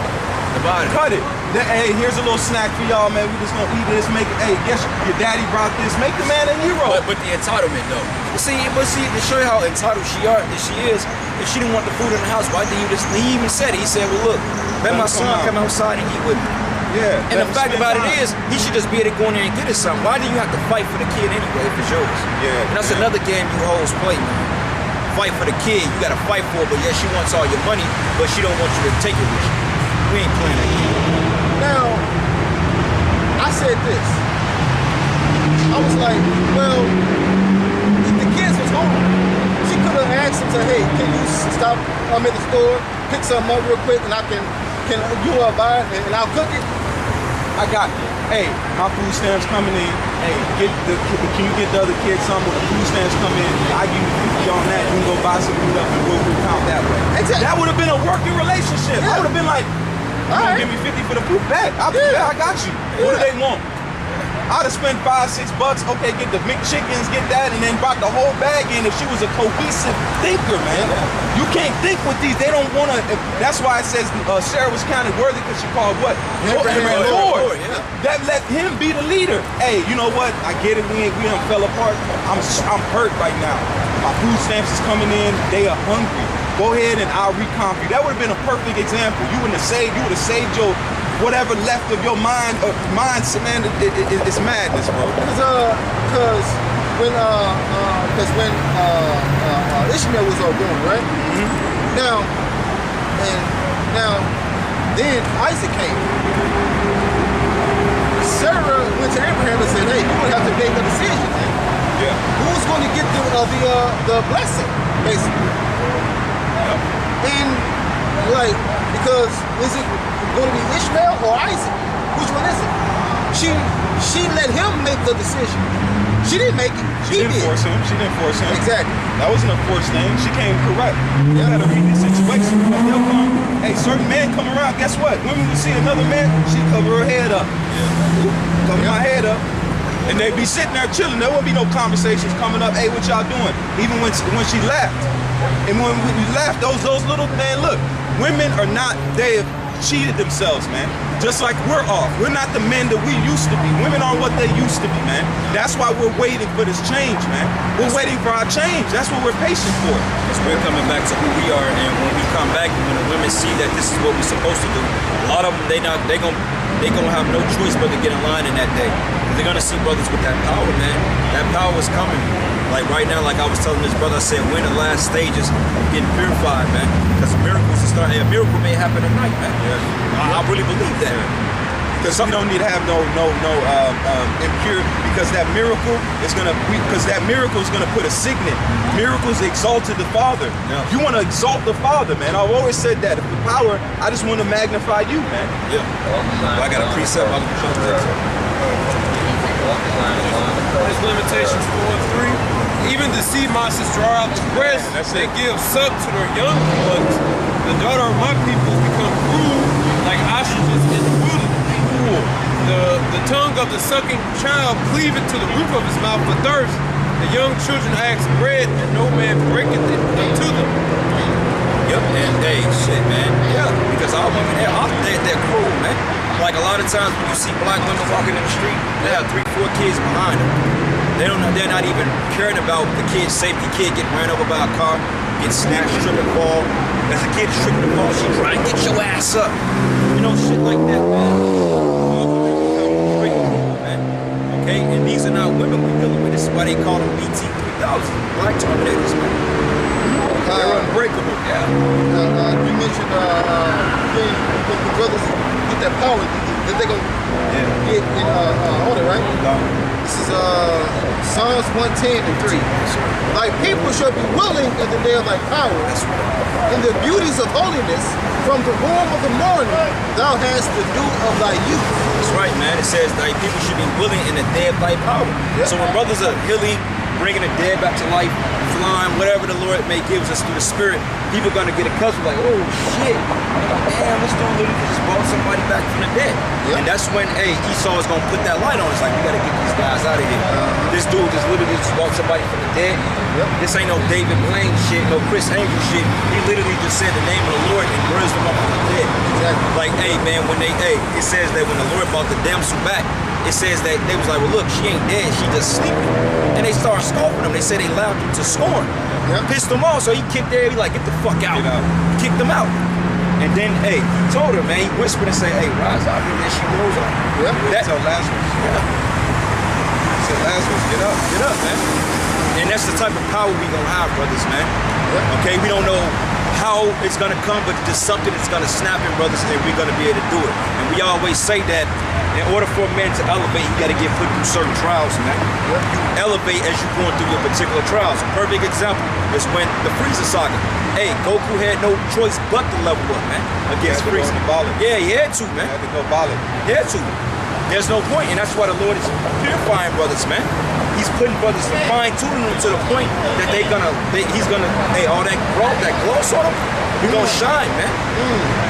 Divide it. Cut it. Hey, here's a little snack for y'all, man. We just gonna eat this. Make it. Hey, guess your daddy brought this. Make the man a hero. But the entitlement, though. See, to show you how entitled she is, if she didn't want the food in the house, why did he even said it? He said, well, look, let my son come outside and eat with me. Yeah. And the fact about it is, he should just be able to go in there and get us something. Why do you have to fight for the kid anyway if it's yours? Yeah. And that's another game you hoes play, man. Fight for the kid, you gotta fight for it, but yeah, she wants all your money, but she don't want you to take it with you. We ain't playing that game. Now, I said this. I was like, well, if the kids was home, she could have asked him, say, hey, can you stop? I'm at the store, pick something up real quick, and can you buy it and I'll cook it? I got it. Hey, my food stamps coming in. Hey, can you get the other kids something when the food stamps come in? I give you 50 on that. You can go buy some food up and we'll count that way. Exactly. That would have been a working relationship. Yeah. I would have been like, all right, give me 50 for the food back. I got you. What do they want? I'd have spent $5, $6. Okay, get the McChickens, get that, and then brought the whole bag in if she was a cohesive thinker, man. You can't think with these. They don't want to. That's why it says Sarah was counted worthy because she called what? Abraham Lord. Yeah. That let him be the leader. Hey, you know what? I get it. We done fell apart. I'm hurt right now. My food stamps is coming in. They are hungry. Go ahead and I'll recomp you. That would have been a perfect example. You would have saved your whatever left of your mindset, man. It's madness, bro. Because when Ishmael was all born, right? Mm-hmm. Then Isaac came. Sarah went to Abraham and said, hey, you would have to make a decision, man. who's going to get the blessing, basically? And like, because is it going to be Ishmael or Isaac? Which one is it? She let him make the decision. She didn't make it. She didn't force him. She didn't force him. Exactly. That wasn't a forced thing. She came correct. You gotta read this situation. But they'll come. Hey, certain men come around. Guess what? Women will see another man. She cover her head up. Cover my head up. And they be sitting there chilling. There won't be no conversations coming up. Hey, what y'all doing? Even when she left. And when we left, those little, man, look, women are not, they have cheated themselves, man. Just like we're off. We're not the men that we used to be. Women aren't what they used to be, man. That's why we're waiting for this change, man. We're waiting for our change. That's what we're patient for. Because we're coming back to who we are, and when we come back, when the women see that this is what we're supposed to do, a lot of them, they gonna have no choice but to get in line in that day. They're gonna see brothers with that power, man. That power is coming. Like right now, like I was telling this brother, I said, we're in the last stages of getting purified, man. Because miracles are starting. A miracle may happen tonight, man. I really believe that. Because we don't need to have no impure. Because that miracle is gonna. Because that miracle is gonna put a signet. Miracles exalted the Father. You want to exalt the Father, man. I've always said that. If the power, I just want to magnify you, man. I got a precept. There's limitations 4 and 3. Even the sea monsters draw out the breast. They give suck to their young ones. The daughter of my people become cruel like ostriches in the wilderness. The tongue of the sucking child cleaveth to the roof of his mouth for thirst. The young children ask bread, and no man breaketh it unto them. And hey, shit, man. Because our women, they're cruel, man. Like a lot of times when you see black women walking in the street, they have 3, 4 kids behind them. They're not even caring about the kid's safety. Kid getting ran over by a car, get snatched, trip and fall. As the kid is tripping and fall, she's trying to get your ass up. You know, shit like that, man. Okay, and these are not women we're dealing with. This is why they call them BT3000, Black Terminators, man. They're unbreakable. You mentioned the brothers get that power that they're gonna get in order, right? This is Psalms 110 and 3. Thy people shall be willing in the day of thy power, in the beauties of holiness, from the womb of the morning, thou hast the dew of thy youth. That's right, man. It says thy people should be willing in the day of thy power. So when brothers are healing, bringing the dead back to life, flying, whatever the Lord may give us through the Spirit, people are going to get accustomed, like, oh shit, damn, this dude literally just brought somebody back from the dead. And that's when, hey, Esau is going to put that light on. It's like, we got to get these guys out of here. This dude just literally just brought somebody from the dead. This ain't no David Blaine shit, no Chris Angel shit. He literally just said the name of the Lord and raised them up from the dead. Like, hey, man, when it says that when the Lord brought the damsel back, it says that they was like, well, look, she ain't dead, she just sleeping. And they started scoffing him. They said they laughed him to scorn. Pissed him off, so he kicked there. He like, get the fuck out. Kicked him out. And then, hey, he told her, man, he whispered and said, hey, rise up. And then she rose up. Tell Lazarus. He said, Lazarus, get up, man. And that's the type of power we gonna have, brothers, man. Okay, we don't know how it's gonna come, but just something that's gonna snap in, brothers, and we're gonna be able to do it. And we always say that in order for a man to elevate, you gotta get put through certain trials, man. You elevate as you're going through your particular trials. A perfect example is when the Frieza saga. Hey, Goku had no choice but to level up, man, against Frieza. Yeah, he had to, man. He had to go violent. He had to. There's no point, and that's why the Lord is purifying brothers, man. He's putting brothers to fine-tuning them to the point that he's gonna, hey, all that gloss on them, we're gonna shine, man.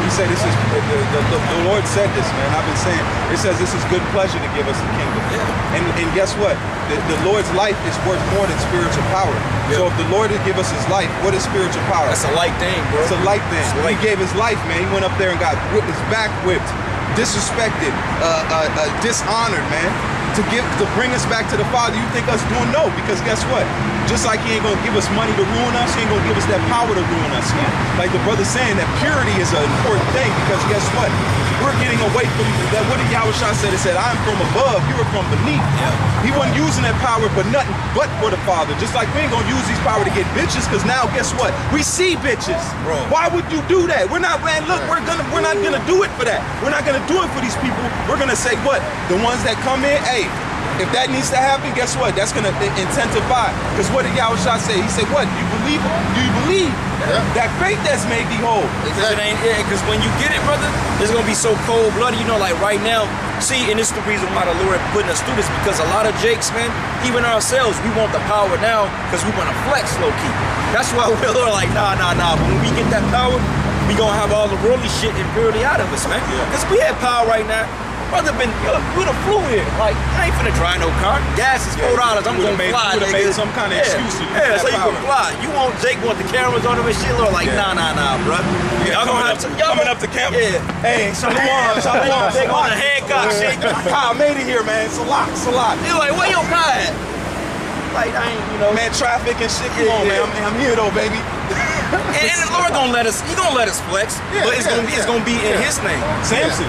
He said this is, the Lord said this, man. I've been saying, it says this is good pleasure to give us the kingdom. And guess what? The Lord's life is worth more than spiritual power. So if the Lord would give us his life, what is spiritual power? That's a light thing, bro. It's a light thing. He gave his life, man. He went up there and got whipped, his back whipped, disrespected, dishonored, man. To bring us back to the Father. You think us doing? No, because guess what? Just like he ain't gonna give us money to ruin us, he ain't gonna give us that power to ruin us. Like the brother's saying, that purity is an important thing, because guess what? We're getting away from that. What did YAHAWASHI said? It said, I am from above, you are from beneath. He wasn't using that power for nothing but for the Father. Just like we ain't gonna use these power to get bitches, because now guess what? We see bitches. Bro. Why would you do that? We're not, man, look, we're not gonna do it for that. We're not gonna do it for these people. We're gonna say what? The ones that come in, hey, If that needs to happen, guess what? That's gonna intensify. Because what did Yahawashi say? He said, what? Do you believe? Do you believe that faith that's made thee whole? Because when you get it, brother, it's gonna be so cold-blooded. You know, like right now, see, and this is the reason why the Lord putting us through this, because a lot of Jakes, man, even ourselves, we want the power now because we want to flex low-key. That's why we're like, nah. But when we get that power, we gonna have all the worldly shit and purity out of us, man. Because we have power right now. Brother we done flew here. Like, I ain't finna drive no car. Gas is $4. I'm gonna fly. You would've made some kind of excuse to so you can fly. You want Jake want the cameras on him and shit? Lord, like, nah, bro. Y'all gonna have to coming up the camera. Yeah. Hey, shalom. They on the Hancock shit. Kyle made it here, man. It's a lot. You like, where your car at? Like, I ain't, you know. Man, traffic and shit. Come on, man. I'm here though, baby. And the Lord gonna let us, he gonna let us flex, but it's gonna be in his name. Samson.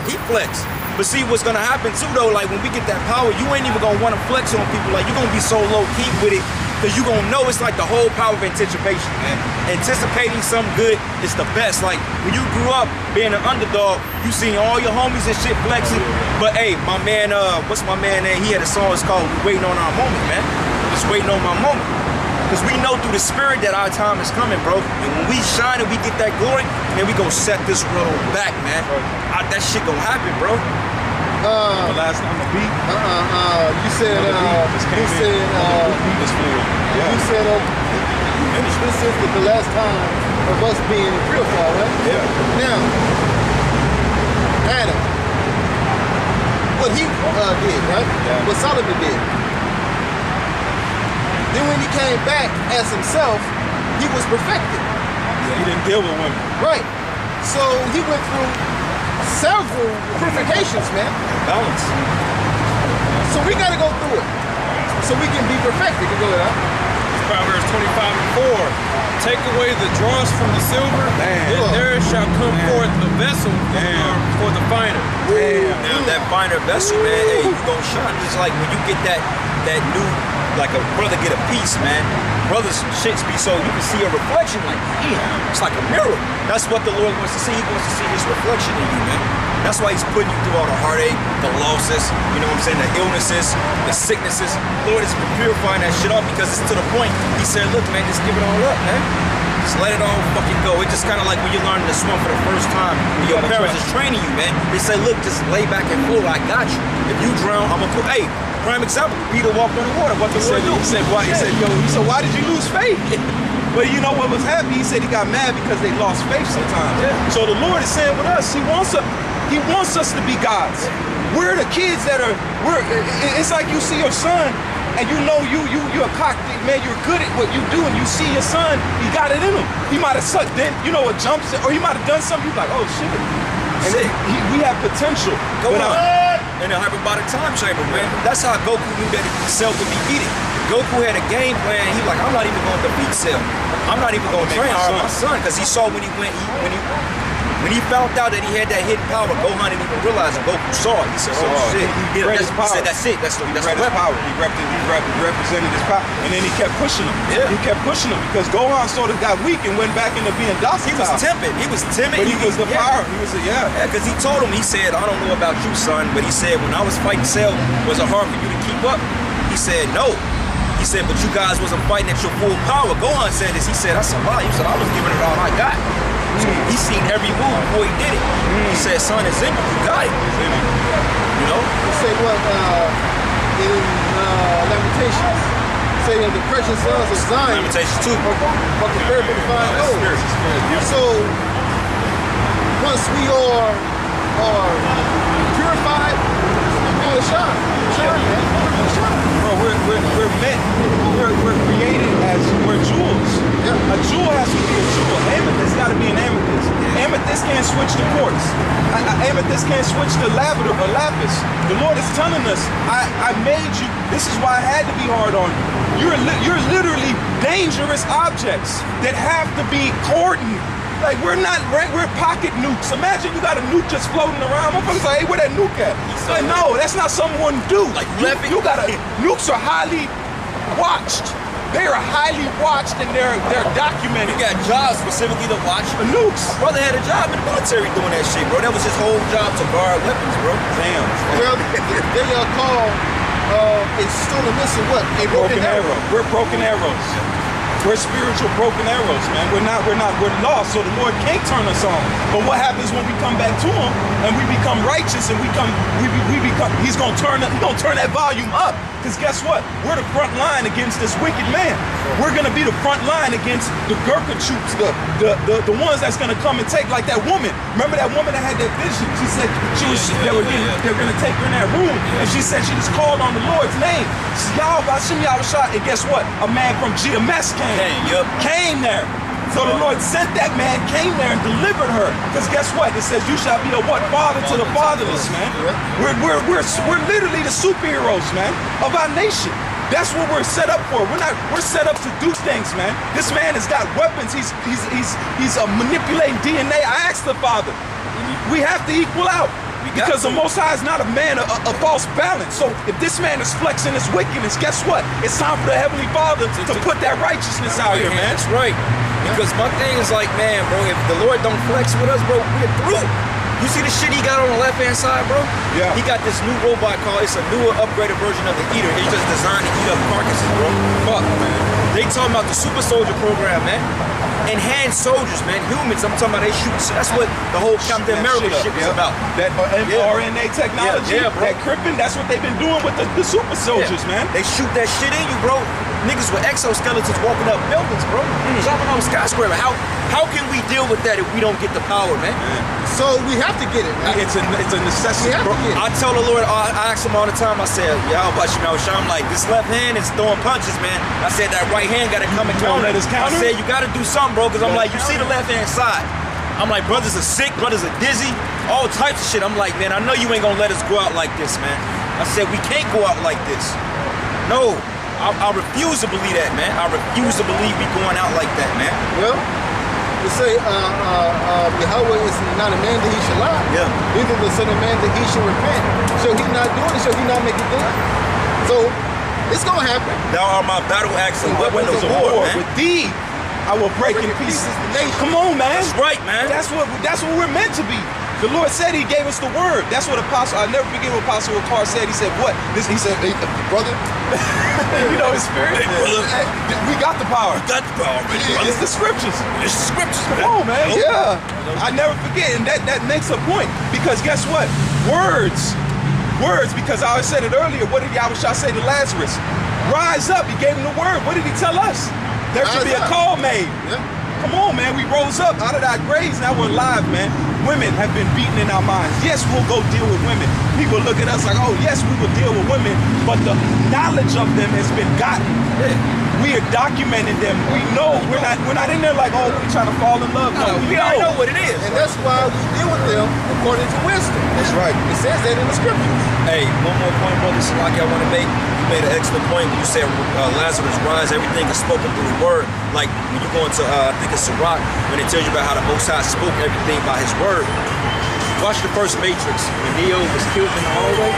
He flexed. But see what's gonna happen too though, like when we get that power, you ain't even gonna wanna flex on people. Like you're gonna be so low key with it, because you gonna know it's like the whole power of anticipation, man. Anticipating something good is the best. Like when you grew up being an underdog, you seen all your homies and shit flexing. But hey, my man, what's my man name? He had a song, it's called Waiting on Our Moment, man. Just waiting on my moment. Because we know through the spirit that our time is coming, bro. And when we shine and we get that glory, then we gonna set this world back, man. That shit gonna happen, bro. The last time the beat. You said this is the last time of us being purified, right? Yeah. Now, Adam, what he did, right? Yeah. What Solomon did. Then when he came back as himself, he was perfected. Yeah, he didn't deal with women. Right. So he went through several purifications, man. Balance. So we gotta go through it. So we can be perfected. You go ahead. Proverbs 25:4. Take away the dross from the silver, and there shall come forth a vessel for the finer. Now that finer vessel, man, hey, you gonna shine. Just like when you get that new, like a brother get a piece, man. Brothers shits be so, you can see a reflection like, damn, it's like a mirror. That's what the Lord wants to see. He wants to see his reflection in you, man. That's why he's putting you through all the heartache, the losses, you know what I'm saying, the illnesses, the sicknesses. Lord has been purifying that shit off, because it's to the point, he said, look, man, just give it all up, man. Just let it all fucking go. It's just kind of like when you're learning to swim for the first time, when your parents is training you, man. They say, look, just lay back and float. I got you. If you drown, I'm gonna put, hey, prime example, Peter walked on the water. What the Lord do? He said, why did you lose faith? But you know what was happening? He said he got mad because they lost faith sometimes. So the Lord is saying with us, he wants us to be gods. We're the kids that are, it's like you see your son, and you know you're a cock, man, you're good at what you do, and you see your son, he got it in him. He might have sucked in, you know, a jump, or he might have done something, you're like, oh shit. And we have potential. Go on. In a hyperbolic time chamber, man. That's how Goku knew that Cell could be beaten. Goku had a game plan. He like, I'm not even going to defeat Cell. I'm not even going to train my son, because he saw when he found out that he had that hidden power, Gohan didn't even realize it. Goku saw it. He said, oh shit. He said, that's it. That's his power. He represented his power. And then he kept pushing him. Yeah. He kept pushing him because Gohan sort of got weak and went back into being docile. He was timid. But he was the power. He was because he told him, he said, I don't know about you, son, but he said, when I was fighting Cell, was it hard for you to keep up? He said, no. He said, but you guys wasn't fighting at your full power. Gohan said this. He said, that's a lie. He said, I was giving it all I got. So he seen every move before he did it. He said, son, it's in you. You got it. You know? He said what in Lamentations. Say of the precious sons of Zion. Lamentations 2. But the third book of fine gold. So once we are purified, we're gonna shine. Bro, we're meant. We're created as jewels. A jewel has to be a jewel. Amethyst got to be an amethyst. Amethyst can't switch to quartz. Amethyst can't switch to lavender or lapis. The Lord is telling us, I made you. This is why I had to be hard on you. You're literally dangerous objects that have to be cordoned. Like we're pocket nukes. Imagine you got a nuke just floating around. Motherfuckers like, hey, where that nuke at? Like, no, that's not someone do. Like you gotta. Nukes are highly watched. They are highly watched and they're documented. You got jobs specifically to watch the nukes. My brother had a job in the military doing that shit, bro. That was his whole job, to guard weapons, bro. Damn. Well, they are called it's still a missing what? A broken arrow. We're broken arrows. We're spiritual broken arrows, man. We're lost, so the Lord can't turn us on. But what happens when we come back to Him and we become righteous and He's gonna turn that volume up. Because guess what? We're the front line against this wicked man. We're gonna be the front line against the Gurkha troops, the ones that's gonna come and take, like that woman. Remember that woman that had that vision? She said they were gonna take her in that room, and she said she just called on the Lord's name. She said, YAHAWASHI, YAHAWASHI, and guess what? A man from GMS came there. So the Lord sent that man, came there and delivered her. Because guess what? It says, you shall be a what? Father to the fatherless, man. We're literally the superheroes, man, of our nation. That's what we're set up for. We're set up to do things, man. This man has got weapons. He's manipulating DNA. I asked the Father, we have to equal out. Because the Most High is not a man of false balance. So if this man is flexing his wickedness, guess what? It's time for the Heavenly Father to put that righteousness out here, man. That's right. Because my thing is like, man, bro, if the Lord don't flex with us, bro, we're through. You see the shit he got on the left-hand side, bro? Yeah. He got this new robot called, it's a newer, upgraded version of the Eater. It's just designed to eat up carcasses, bro. Fuck, man. They talking about the Super Soldier program, man. Enhanced soldiers, man. Humans, I'm talking about they shoot. So that's what the whole Captain America shit is about. That mRNA technology, that cripping, that's what they've been doing with the super soldiers, man. They shoot that shit in you, bro. Niggas with exoskeletons walking up buildings, bro. Jumping on skyscraper. How can we deal with that if we don't get the power, man? So we have to get it, man. It's a necessity, bro. I tell the Lord, I ask him all the time, I said, YAHAWASHI, I'm like, this left hand is throwing punches, man. I said, that right hand got to come and counter. I said, you got to do something, bro, because I'm like, you see the left hand side. I'm like, brothers are sick, brothers are dizzy, all types of shit. I'm like, man, I know you ain't going to let us go out like this, man. I said, we can't go out like this. No, I refuse to believe that, man. I refuse to believe we going out like that, man. Well, to say Yahweh is not a man that he should lie. Yeah. Neither the son of man that he should repent. Shall he not do it? Shall he not make it good? So it's gonna happen. Thou art my battle axe and weapons of war, man. With thee, I will break in pieces the nation. Come on, man. That's right, man. That's what we're meant to be. The Lord said he gave us the word. That's what I'll never forget what Apostle Ricard said. He said, what? He said, hey, brother, you know his spirit? Hey, brother. We got the power. We got the power, brother. It's the scriptures. It's the scriptures, man. Come on, man. Yeah. I never forget, and that makes a point. Because guess what? Words, because I said it earlier, what did YAHAWASHI say to Lazarus? Rise up, he gave him the word. What did he tell us? There should be a call made. Yeah. Come on, man, we rose up out of our graves, now we're alive, man. Women have been beaten in our minds. Yes, we'll go deal with women. People look at us like, oh, yes, we will deal with women, but the knowledge of them has been gotten. We are documenting them. We know we're not in there like, oh, we're trying to fall in love. No, we already know what it is. And that's why we deal with them according to wisdom. That's right. It says that in the scriptures. Hey, one more point, brother Salaki, I want to make. You made an excellent point when you said Lazarus rise. Everything is spoken through the word. Like when you go into, I think it's Sirach, when it tells you about how the Most High spoke everything by his word. Watch the first Matrix when Neo was killed in the hallway.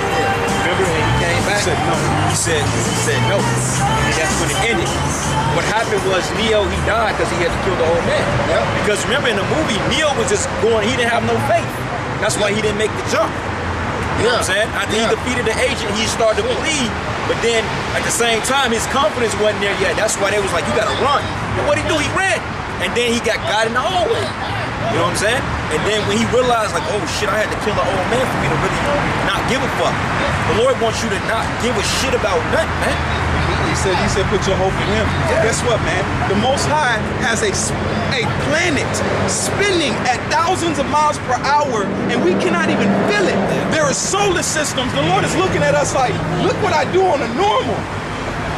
Remember when he came back? He said no. And that's when it ended. What happened was Neo, he died because he had to kill the old man. Yep. Because remember in the movie, Neo was just going, he didn't have no faith. That's why he didn't make the jump. You know what I'm saying? After he defeated the agent, he started to believe. But then at the same time, his confidence wasn't there yet. That's why they was like, you gotta run. And what he do? He ran. And then he got in the hallway. You know what I'm saying? And then when he realized, like, oh shit, I had to kill the old man for me to really not give a fuck. The Lord wants you to not give a shit about nothing, man. He said, put your hope in him. Yeah. Guess what, man? The Most High has a planet spinning at thousands of miles per hour, and we cannot even feel it. There are solar systems. The Lord is looking at us like, look what I do on a normal.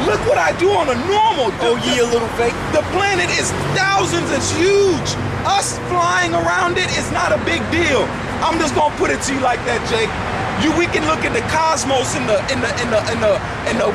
Look what I do on a normal. Oh, yeah, little fake. The planet is thousands. It's huge. Us flying around it is not a big deal. I'm just gonna put it to you like that, Jake. We can look at the cosmos in the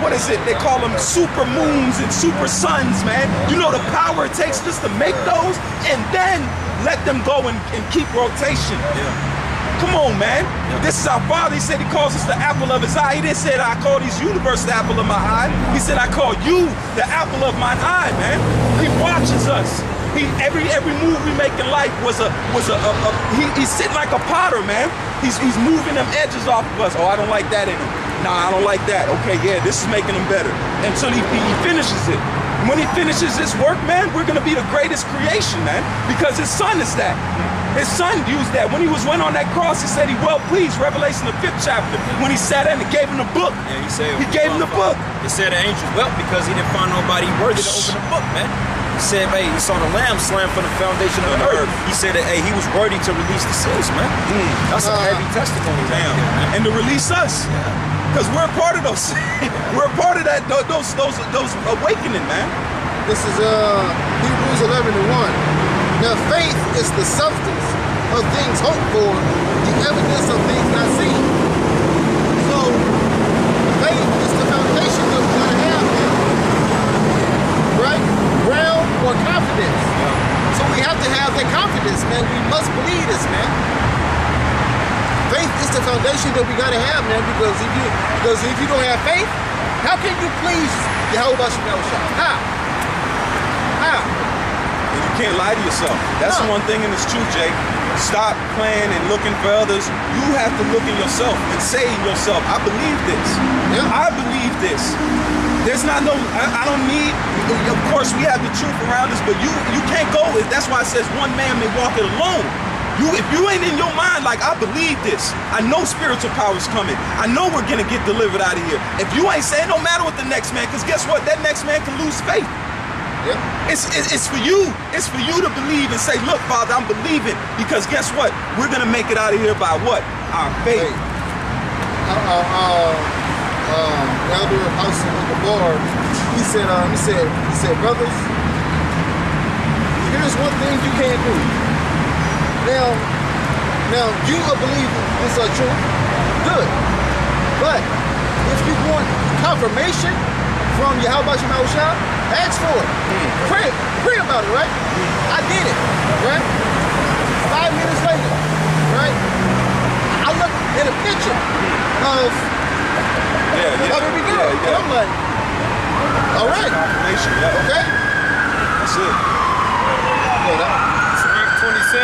what is it? They call them super moons and super suns, man. You know the power it takes just to make those, and then let them go and keep rotation. Yeah. Come on, man. Yeah. This is our Father. He said he calls us the apple of his eye. He didn't say I call these universe the apple of my eye. He said I call you the apple of my eye, man. He watches us. Every move we make in life he's sitting like a potter, man. He's moving them edges off of us. Oh, I don't like that in him. Nah, I don't like that. Okay, yeah, this is making him better. Until he finishes it. And when he finishes this work, man, we're gonna be the greatest creation, man, because his son is that. His son used that. When he went on that cross, he said he well pleased, Revelation the 5th chapter. When he sat down and gave him the book. Yeah, he said he gave him the book. He said the angels wept because he didn't find nobody worthy to open the book, man. He said, hey, he saw the lamb slam from the foundation of the earth. He said that, hey, he was worthy to release the seals, man. That's a heavy testimony, damn. Man. And to release us. Because we're a part of those. We're a part of that, those awakening, man. This is Hebrews 11:1. Now faith is the substance of things hoped for, the evidence of things not seen. So faith is the foundation that we're gonna have, man. Right? Ground or confidence. So we have to have that confidence, man. We must believe this, man. Faith is the foundation that we gotta have, man, because if you don't have faith, how can you please YAHAWASHI? How? You can't lie to yourself. That's the one thing in this truth, Jake. Stop playing and looking for others. You have to look in yourself and say in yourself, I believe this. Yeah. I believe this. There's not no, I don't need, of course we have the truth around us, but you can't go, that's why it says one man may walk it alone. If you ain't in your mind like, I believe this, I know spiritual power is coming, I know we're gonna get delivered out of here. If you ain't saying, no matter what the next man, because guess what, that next man can lose faith. Yeah. It's for you. It's for you to believe and say, look, Father, I'm believing. Because guess what? We're going to make it out of here by what? Our faith. Elder Apostle in the bar, he said, brothers, here's one thing you can't do. Now you believe this is true. Good. But if you want confirmation from YAHAWASHI, ask for it. Pray about it, right? I did it, right? 5 minutes later, right? I looked at a picture of baby girl. And I'm like, all right. Okay? That's it. Mark 27:3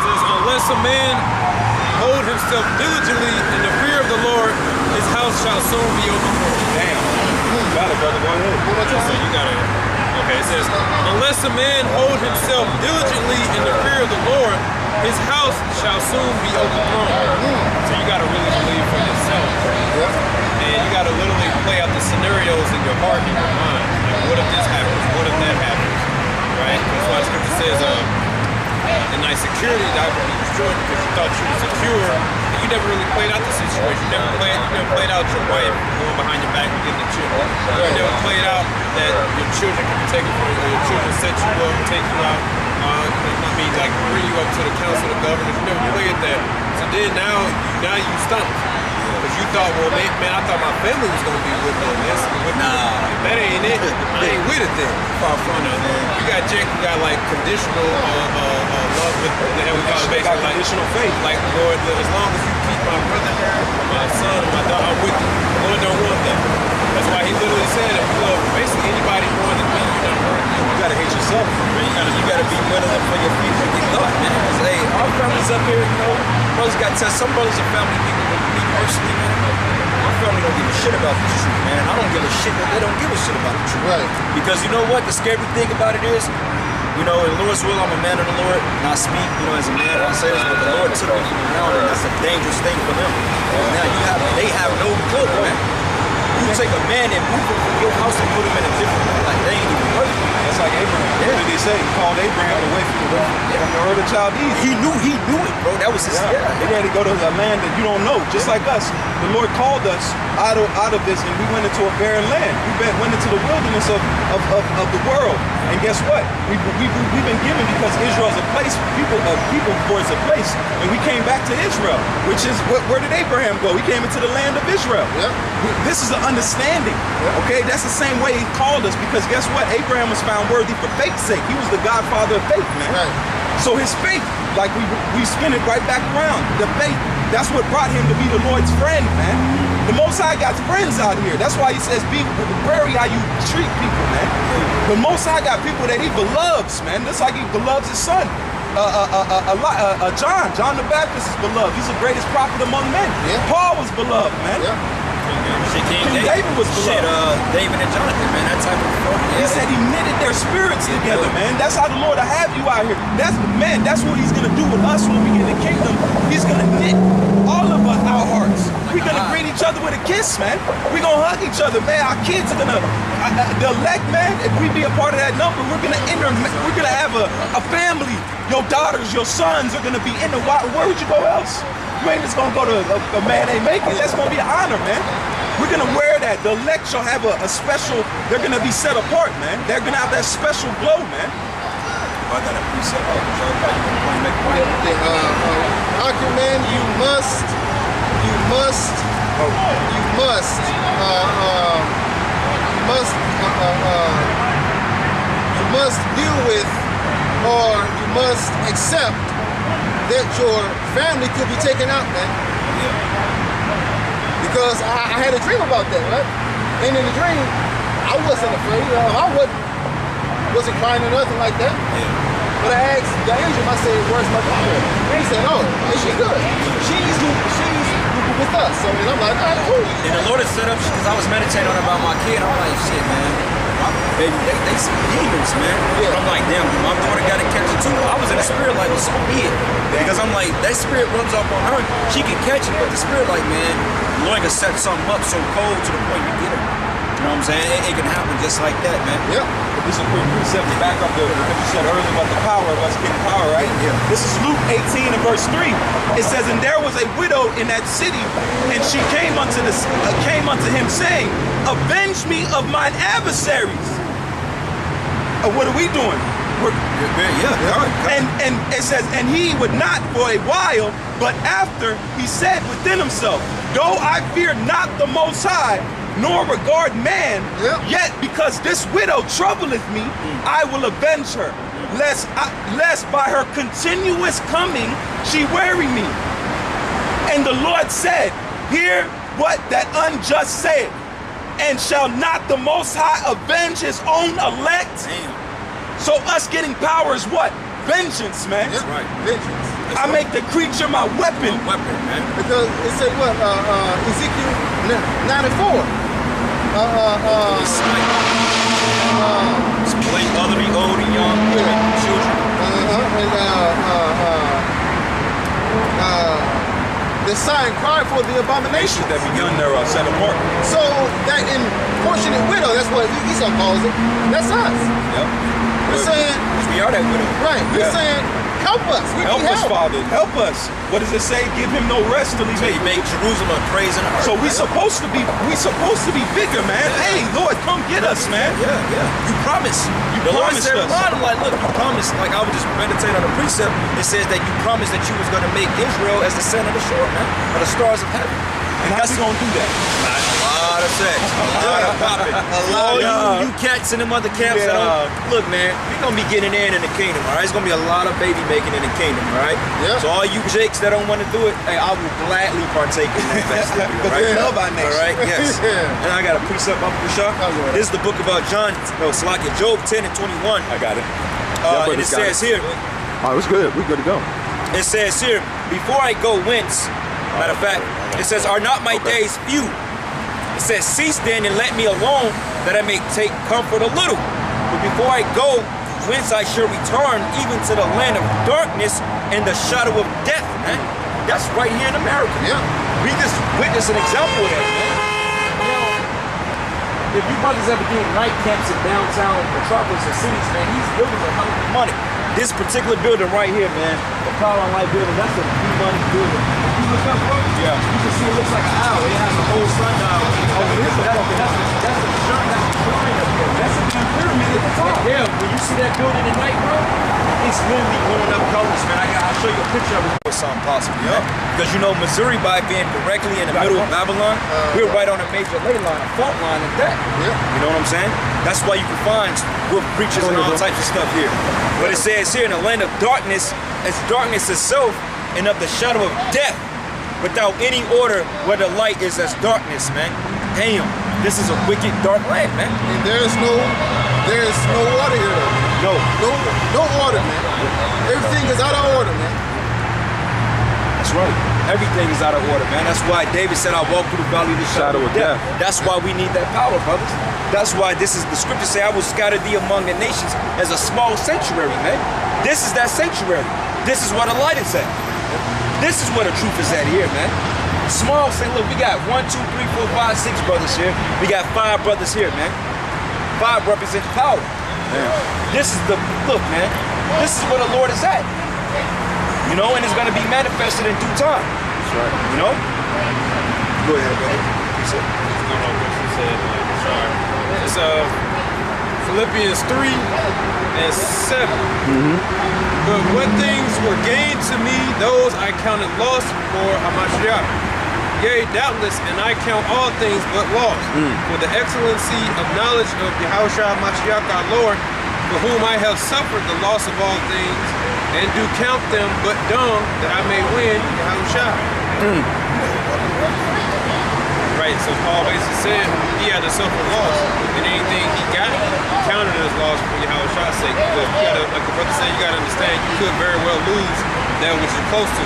says, unless a man hold himself diligently in the fear of the Lord, his house shall soon be overthrown. Damn. Got it, brother. Go ahead. So you got it. Okay, it says, unless a man hold himself diligently in the fear of the Lord, his house shall soon be overthrown. So you got to really believe for yourself. And you got to literally play out the scenarios in your heart and your mind. Like, what if this happens? What if that happens? Right? That's why the scripture says, in thy security thou will be destroyed, because you thought you were secure, and you never really played out the situation. You never played out your wife going behind your back and getting the children. You never played out that your children can be taken from you, or your children set you up and take you out. Like bring you up to the council of governors. You never played that. So then now you stumped. Because you thought, well, man, I thought my family was going to be with me on this. Nah. That ain't it. I ain't with it then. Far from it. You got Jake who got like conditional love with the hell we call it basically. Like conditional faith. Like, Lord, as long as you keep my brother, my son, and my daughter, I'm with you. The Lord don't want that. That's why he literally said, if you love basically anybody more than me, you don't hurt me. You gotta hate yourself. You gotta be willing for your people to get loved, man. Because, hey, our families up here, you know, brothers got to some brothers are family people, but me personally, man, my family don't give a shit about this truth, man. I don't give a shit that they don't give a shit about the truth. Right. Because you know what? The scary thing about it is, you know, in the Lord's will, I'm a man of the Lord, and I speak, you know, as a man, I say this, but the Lord took me from around, and that's a dangerous thing for them. Now they have no clue, man. You take a man and move him from your house and put him in a different way, like they ain't even working. That's like Abraham. What did they say? He called Abraham away from the Ur of Chaldees. He knew it, bro. That was his, They ready to go to a land that you don't know, just like us. The Lord called us out of this, and we went into a barren land. We went into the wilderness of the world. And guess what? We've been given, because Israel is a place, people for it's a place. And we came back to Israel, which is, where did Abraham go? He came into the land of Israel. Yep. This is an understanding, okay? That's the same way he called us, because guess what? Abraham was found worthy for faith's sake. He was the godfather of faith, man. Right. So his faith, like we spin it right back around. The faith, that's what brought him to be the Lord's friend, man. The Most High got friends out here. That's why he says, be wary how you treat people, man. The Most High got people that he beloves, man. Just like he beloves his son. John the Baptist is beloved. He's the greatest prophet among men. Yeah. Paul was beloved, man. Yeah. King David was beloved. David and Jonathan, man, that type of He said he knitted their spirits together, man. That's how the Lord will have you out here. That's what he's gonna do with us when we get in the kingdom. He's gonna knit all of us, our hearts. We're gonna greet each other with a kiss, man. We're gonna hug each other, man. Our kids are gonna, the elect, man, if we be a part of that number, we're gonna have a family. Your daughters, your sons are gonna be in the wild. Where would you go else? You ain't just gonna go to a man ain't make it. That's gonna be an honor, man. We're gonna wear that. The elect shall have a special, they're gonna be set apart, man. They're gonna have that special glow, man. I got a precept. Man, you must deal with, or you must accept that your family could be taken out, man. Because I had a dream about that, right? And in the dream, I wasn't afraid. I wasn't crying or nothing like that. But I asked the angel, I said, where's my daughter? And he said, oh, is she good? She's with us. So I'm like, all right, cool. And the Lord had set up, because I was meditating on about my kid. I'm like, shit, man. Baby, they some demons, man. Yeah. I'm like, damn, my daughter got to catch it too. I was in the spirit like, well, so be it. Because I'm like, that spirit rubs off on her. She can catch it, but the spirit like, man, the Lord can set something up so cold to the point you get her. You know what I'm saying? It can happen just like that, man. Yeah. This is a quick precept to back up what you said earlier about the power of us getting power, right? Yeah. This is Luke 18 and verse 3. It says, and there was a widow in that city, and she came unto him, saying, avenge me of mine adversaries. What are we doing? And it says, and he would not for a while, but after he said within himself, though I fear not the Most High, nor regard man, yet because this widow troubleth me, I will avenge her, lest by her continuous coming she weary me. And the Lord said, hear what that unjust said. And shall not the Most High avenge his own elect? Damn. So us getting power is what? Vengeance, man. That's right. Vengeance. I make the creature my weapon. My weapon, man. Because it said what? Ezekiel 9:4. Explain other the old and young, women, children. The sign cry for the abomination That be young there are set apart. So that in portionate widow, that's what Esau calls it. That's us. Yep. We're saying, We are that widow. right? We're saying, help us. We Help need us, Father. Help us. What does it say? Give him no rest till he He make Jerusalem praising her. So we supposed to be bigger, man. Hey, Lord, come get us, man. Yeah. You promised. The Lord promised said, us. like, look, you promised. Like I was just meditating on the precept. It says that you promised that you was going to make Israel as the sand of the shore, man, or the stars of heaven. And how's he gonna do that? A lot of sex, a lot of popping. All you cats in them other camps that don't, look, man, we gonna be getting in the kingdom, all right? It's gonna be a lot of baby making in the kingdom, all right? Yeah. So all you jakes that don't want to do it, hey, I will gladly partake in that festival, Because we love our nation. all right? Yes. And I got a precept up for sure. This is the book about Job 10 and 21. I got it. And it says here. Oh, it was good. We're good to go. It says here, before I go whence, matter of fact, it says, are not my days few? It says, cease then and let me alone, that I may take comfort a little. But before I go, whence I shall return, even to the land of darkness and the shadow of death, man. That's right here in America. Yeah. We just witnessed an example of that, man. You know, if you brothers ever did night camps in downtown metropolis or cities, man, these buildings are hung with money. This particular building right here, man, the Power on Light building, that's a money building. You look up, bro, you can see it looks like an owl. It has a whole sundial over here, but that's a shrine up there. That's a pyramid at the top. Yeah, when you see that building at night, bro, it's literally going up colors, man. I'll show you a picture of it. It's something possible, because you know, Missouri, by being directly in the middle of Babylon, we're right on a major ley line, a fault line of that. Yeah. You know what I'm saying? That's why you can find wolf preachers and all types of stuff here. But it says here, in the land of darkness, it's darkness itself, and of the shadow of death, without any order, where the light is as darkness, man. Damn, this is a wicked, dark land, man. And there's no water here though. No order, man. Everything is out of order, man. That's right. Everything is out of order, man. That's why David said, "I walk through the valley of the shadow of death." That's why we need that power, brothers. That's why the scripture say, "I will scatter thee among the nations as a small sanctuary," man. This is that sanctuary. This is where the light is at. This is where the truth is at here, man. Small say, look, we got 1, 2, 3, 4, 5, 6 brothers here. We got 5 brothers here, man. 5 represent power. Man. This is look, man. This is where the Lord is at. You know, and it's going to be manifested in due time. That's right. You know? Go ahead, brother. It's Philippians 3 and 7. But what things were gained to me, those I counted loss for Hamashiach. Yea, doubtless, and I count all things but loss, for the excellency of knowledge of Yahawashi Mashiach our Lord, for whom I have suffered the loss of all things, and do count them but dung, that I may win Yahawashi. Right, so Paul basically said he had to suffer loss, and anything he got, he counted as loss for Yahawah's sake. Because you gotta, like the brother said, you gotta understand you could very well lose that which you're close to.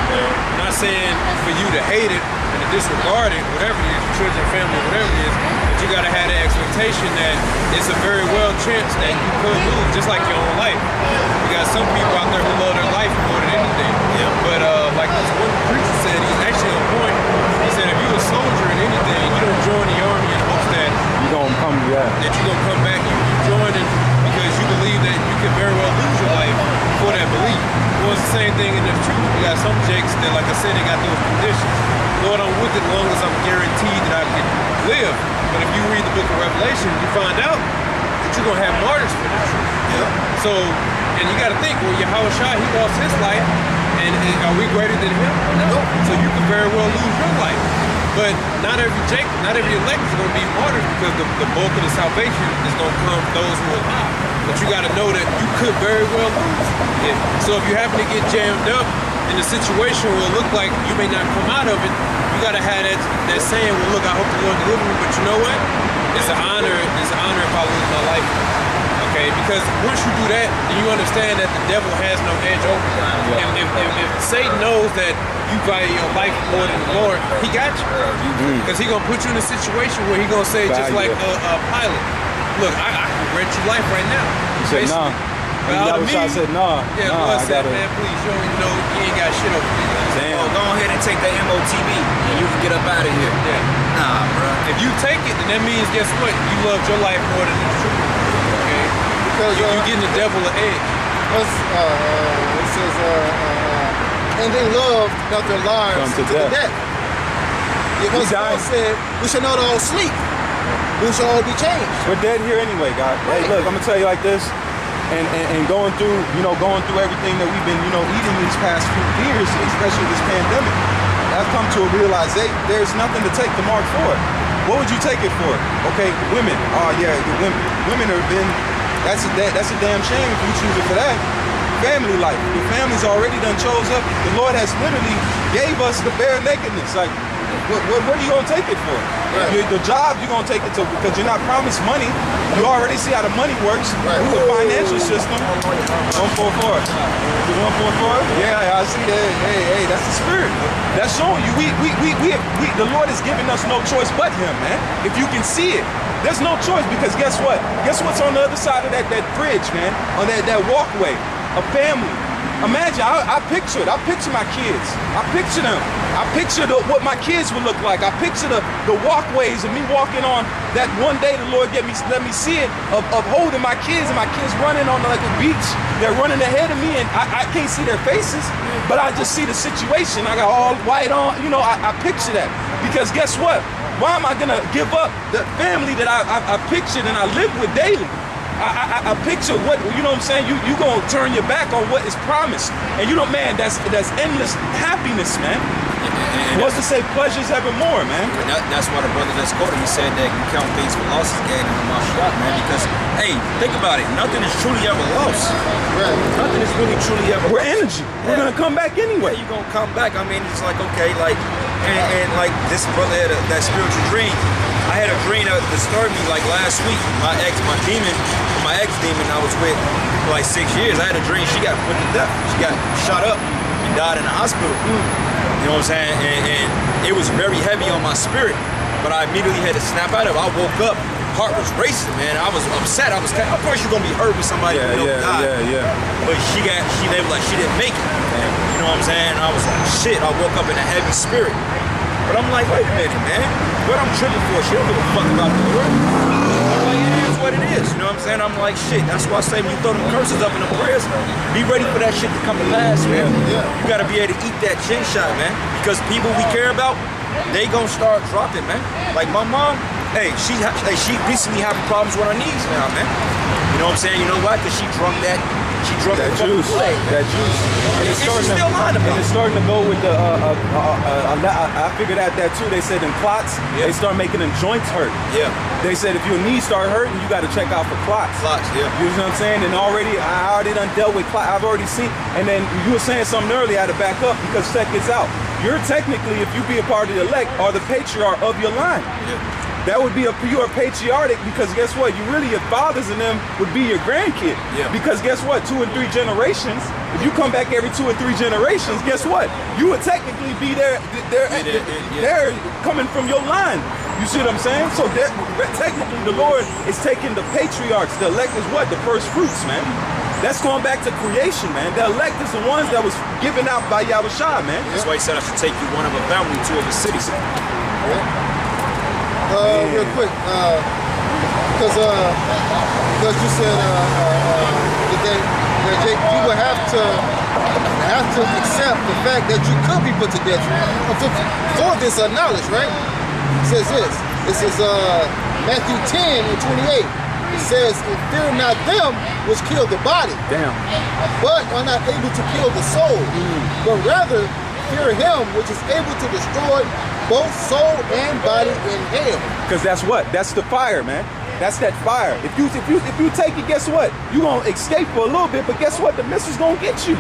I'm not saying for you to hate it and to disregard it, whatever it is, your children, family, whatever it is, but you gotta have the expectation that it's a very well chance that you could lose, just like your own life. You got some people out there who love their life more than anything. Yeah. But like this one preacher said, he's actually on point. He said if you're a soldier in anything, you don't join the army in hopes that you're gonna come back. You join it because you believe that you could very well lose your life for that belief. Well, it's the same thing in the truth. You got some jakes that, like I said, they got those conditions. Lord, I'm with it as long as I'm guaranteed that I can live. But if you read the book of Revelation, you find out that you're gonna have martyrs for the truth. Yeah. So, and you got to think, well, Yahawashi, he lost his life, and are we greater than him? No. So you could very well lose your life. But not every Jake, not every elect is going to be martyrs, because the bulk of the salvation is going to come from those who are alive. But you got to know that you could very well lose. Yeah. So if you happen to get jammed up in a situation where it look like you may not come out of it, you got to have that saying, well, look, I hope the Lord deliver me, but you know what? It's an honor if I lose my life. Okay, because once you do that, then you understand that the devil has no edge over you. Yeah. If Satan knows that you value your life more than the Lord, he got you. Because he's going to put you in a situation where he's going to say, just like a pilot, look, I can rent you life right now. He said, nah. I said, nah. Yeah, I said, man, please, you ain't got shit over me. Damn. Oh, go ahead and take that MOTV and you can get up out of here. Yeah. Nah, bro. If you take it, then that means, guess what? You love your life more than the truth. Okay? Because you're getting the devil an edge. It says, and they loved not their lives to the death. Because God said, we shall not all sleep. We shall all be changed. We're dead here anyway, God. Hey, look, I'm gonna tell you like this, and going through everything that we've been, eating these past few years, especially this pandemic, I've come to a realization there's nothing to take the mark for. What would you take it for? Okay, women. Oh yeah, the women have been. That's a damn shame if you choose it for that. Family life. Your family's already done chose up. The Lord has literally gave us the bare nakedness. Like, what are you gonna take it for? Right. The job you're gonna take it to because you're not promised money. You already see how the money works through the financial system. 144. 144? Yeah, I see that. Hey, that's the spirit. That's showing you the Lord has given us no choice but Him, man. If you can see it. There's no choice because guess what? Guess what's on the other side of that bridge, man? On that walkway? A family. Imagine, I picture my kids. I picture them. I picture what my kids would look like. I picture the walkways of me walking on that one day the Lord let me see it of holding my kids and my kids running on like a beach. They're running ahead of me and I can't see their faces, but I just see the situation. I got all white on, I picture that because guess what? Why am I gonna give up the family that I pictured and I live with daily? I picture what, what I'm saying? You gonna turn your back on what is promised. And man, that's endless happiness, man. What's to say pleasures evermore, man? That's why the brother that's quoted, he said that you count things for losses gained in the martial art, man. Because, hey, think about it. Nothing is truly ever lost. Right. Nothing is really truly ever We're energy. Yeah. We're gonna come back anyway. Yeah, you're gonna come back. I mean, it's like, okay, like, and like this brother had that spiritual dream. I had a dream that disturbed me like last week. My demon, my ex-demon I was with for like 6 years, I had a dream she got put to death. She got shot up and died in the hospital. You know what I'm saying? And it was very heavy on my spirit, but I immediately had to snap out of it. I woke up, heart was racing, man. I was upset. I was, of course you're gonna be hurt with somebody who died. But they were like, she didn't make it. You know what I'm saying? And I was like, shit, I woke up in a heavy spirit. But I'm like, wait a minute, man. What I'm tripping for? She don't give a fuck about the Lord. I'm like, it is what it is. You know what I'm saying? I'm like, shit. That's why I say when you throw them curses up in the prayers, be ready for that shit to come to pass, man. You gotta be able to eat that chin shot, man. Because people we care about, they gonna start dropping, man. Like my mom, she recently having problems with her knees now, man. You know what I'm saying? You know why? Because she drunk that juice. That juice. And it's still on about. And it's starting to go with the, I figured out that too. They said in clots, they start making them joints hurt. Yeah. They said if your knees start hurting, you got to check out for clots. Clots, yeah. You know what I'm saying? And I already done dealt with clots. I've already seen, and then you were saying something earlier, I had to back up because check this out. You're technically, if you be a part of the elect, are the patriarch of your line. Yeah. That would be you are patriotic because guess what? You really, your fathers and them would be your grandkid. Yeah. Because guess what? 2 and 3 generations. If you come back every 2 or 3 generations, guess what? You would technically be they're coming from your line. You see what I'm saying? So technically the Lord is taking the patriarchs. The elect is what? The first fruits, man. That's going back to creation, man. The elect is the ones that was given out by YAHAWASHI, man. That's why he said I should take you one of a family, 2 of a city. Real quick, because you said that Jake, you would have to accept the fact that you could be put to death for this knowledge, right? It says this. This is Matthew 10 and 28. It says, "And fear not them which kill the body, but are not able to kill the soul, but rather fear him which is able to destroy both soul and body in hell." Because that's what? That's the fire, man. That's that fire. If you take it, guess what? You gonna escape for a little bit, but guess what? The missile's gonna get you.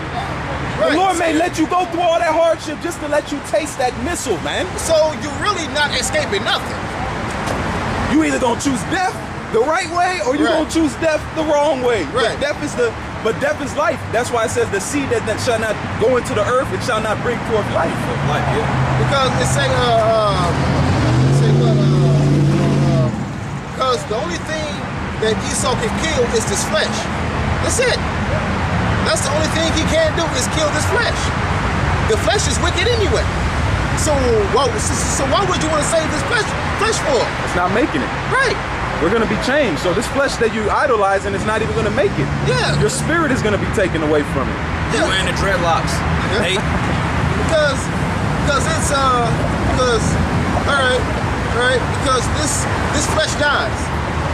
Right. The Lord may let you go through all that hardship just to let you taste that missile, man. So you're really not escaping nothing. You either gonna choose death the right way, or you're gonna choose death the wrong way. Right. But death is life. That's why it says the seed that shall not go into the earth, it shall not bring forth life. Because it say because the only thing that Esau can kill is this flesh. That's it. That's the only thing he can do is kill this flesh. The flesh is wicked anyway. So why would you want to save this flesh for? It's not making it. Right. We're going to be changed. So this flesh that you idolizing is not even going to make it. Yeah. Your spirit is going to be taken away from it. You're wearing the dreadlocks. Yeah. Because it's because this flesh dies.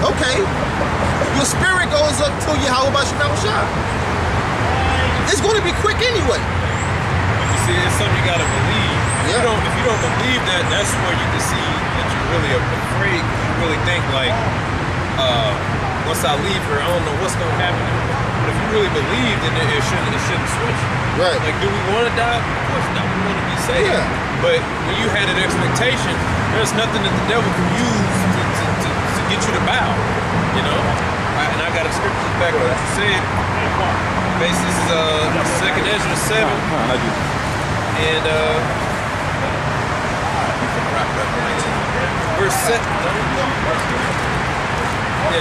Okay. Your spirit goes up to YAHAWASHI. It's going to be quick anyway. You see, it's something you gotta believe. If you don't believe that, that's where you can see that you're really afraid. You really think like, once I leave her, I don't know what's gonna happen. But if you really believe, then it shouldn't switch. Right. Like, do we want to die? Of course not. We want to be saved. Yeah. But when you had an expectation, there's nothing that the devil can use to get you to bow. You know. And I got a scripture back what you said. Basically, this is 2nd Ezra 7. And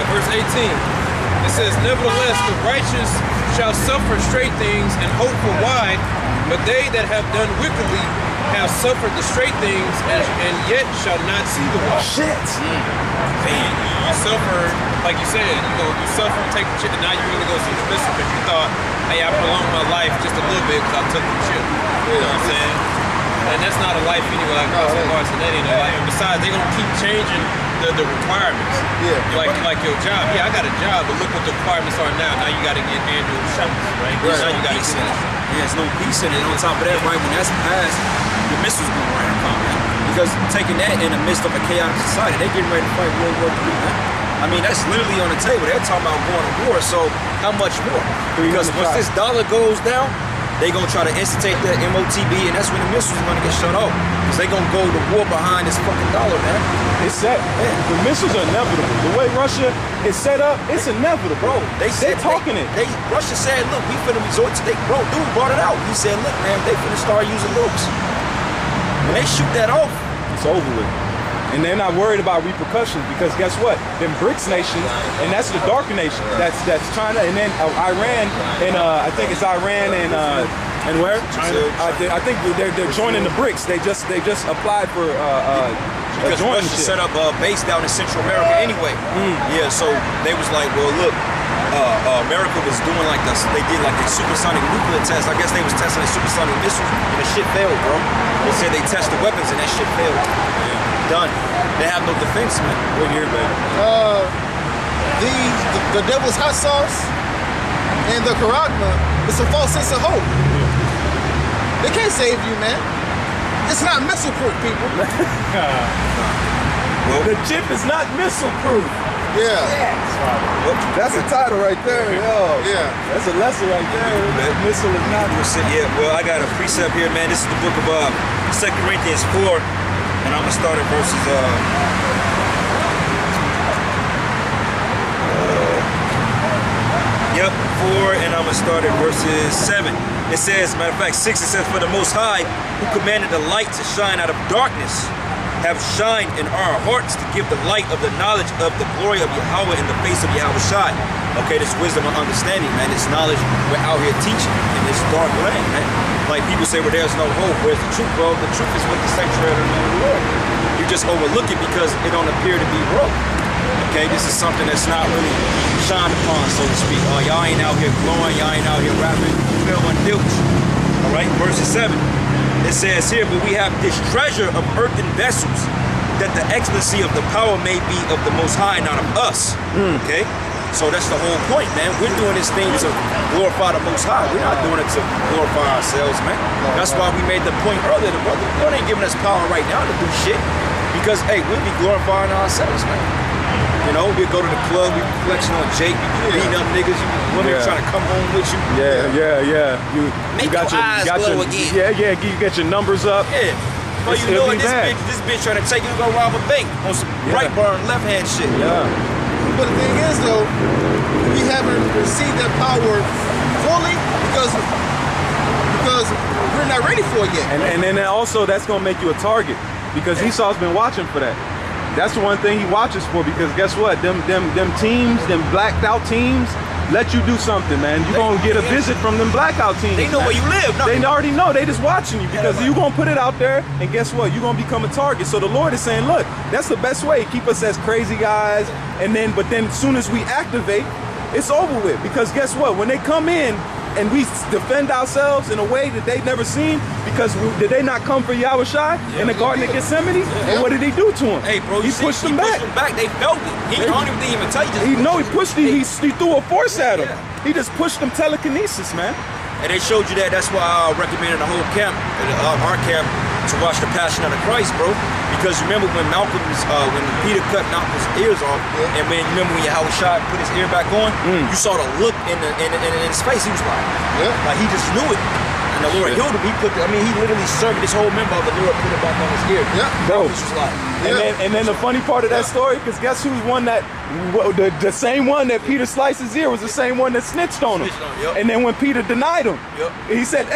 verse 18. It says, "Nevertheless, the righteous shall suffer straight things and hope for wide, but they that have done wickedly have suffered the straight things and yet shall not see the wide." Shit. You suffer, like you said, you suffer, take the chip, and now you really go see the bishop because you thought, hey, I prolonged my life just a little bit because I took the chip. You know what I'm saying? And that's not a life anyway, like Mars and that ain't a life. And besides, they're gonna keep changing the requirements. Yeah. Like your job. Yeah, I got a job, but look what the requirements are now. Now you gotta get annual shots, right? Now you gotta get it. There's no peace in it. On top of that, right, when that's passed, the missiles gonna run and come, man. Because taking that in the midst of a chaotic society, they getting ready to fight World War III, man. I mean, that's literally on the table. They're talking about going to war, so how much more? Because once this dollar goes down, they gonna try to instigate the MOTB, and that's when the missiles are gonna get shut off. Because they gonna go to war behind this fucking dollar, man. It's set. The missiles are inevitable. The way Russia is set up, it's inevitable. Bro, they talking it. Russia said, look, we finna resort to, bro, dude brought it out. He said, look, man, they finna start using nukes. When they shoot that off, it's over with. And they're not worried about repercussions because guess what? Them BRICS nations, and that's the darker nation. That's China, and then Iran, and I think it's Iran and where? China. I think they're joining the BRICS. They just applied for because Russia set up a base down in Central America anyway. Yeah, so they was like, well, look, America was doing like this. They did like the supersonic nuclear test. I guess they was testing the supersonic missiles, and the shit failed, bro. They said they tested weapons, and that shit failed. Done. They have no defense, man. We're here, baby. The devil's hot sauce and the charagma is a false sense of hope. They can't save you, man. It's not missile proof, people. Well, the chip is not missile proof. Yeah. That's a title right there. Yo. Yeah. That's a lesson right there. The missile is not. Yeah. Well, I got a precept here, man. This is the book of 2 Corinthians 4. And I'm gonna start at verses 4, and I'm gonna start at verses 7. It says, matter of fact, 6, it says, for the Most High, who commanded the light to shine out of darkness, have shined in our hearts to give the light of the knowledge of the glory of Yahawah in the face of YAHAWASHI. Okay, this wisdom and understanding, man. This knowledge we're out here teaching in this dark land, man. Like people say, well, there's no hope. Where's the truth, bro? The truth is with the sanctuary of the Lord. You just overlook it because it don't appear to be broke. Okay, this is something that's not really shined upon, so to speak. Y'all ain't out here glowing. Y'all ain't out here rapping. Feel one dilch. All right, verse 7. It says here, but we have this treasure of earthen vessels, that the excellency of the power may be of the Most High, not of us. Okay? So that's the whole point, man. We're doing this thing to glorify the Most High. We're not doing it to glorify ourselves, man. That's why we made the point earlier. The Lord ain't giving us power right now to do shit. Because, hey, we'll be glorifying ourselves, man. You know, we'll go to the club, we be flexing on Jake, we be beating up niggas, women trying to come home with you. Yeah. You got your eyes glow again. Yeah, you get your numbers up. Yeah. Well, you know this bitch trying to take you to go rob a bank on some right burn, left hand shit. Yeah. But the thing is, though, we haven't received that power fully because we're not ready for it yet. And then also that's gonna make you a target because Esau's been watching for that. That's the one thing he watches for because guess what? Them teams, them blacked out teams, let you do something, man. You're gonna get a visit from them blackout teams. They know where you live. No. They already know. They just watching you because you're gonna put it out there, and guess what? You're gonna become a target. So the Lord is saying, look, that's the best way. Keep us as crazy guys, but then as soon as we activate, it's over with. Because guess what? When they come in and we defend ourselves in a way that they've never seen, because did they not come for YAHAWASHI in the Garden of Gethsemane? And what did he do to him? Hey, bro, he pushed them back. They felt it. He don't even tell you. He pushed him. He threw a force at him. He just pushed them telekinesis, man. And they showed you that. That's why I recommended the whole camp, our camp, to watch The Passion of the Christ, bro. Because remember when when Peter cut Malcolm's ears off, and when YAHAWASHI put his ear back on, you saw the look in his face. He was like he just knew it. And the Lord healed him. He literally served this whole member of the Lord, put it back on his ear. Bro. Was like, and then the funny part of that story, because guess who's one that, the same one that Peter sliced his ear was the same one that snitched on him. And then when Peter denied him, he said,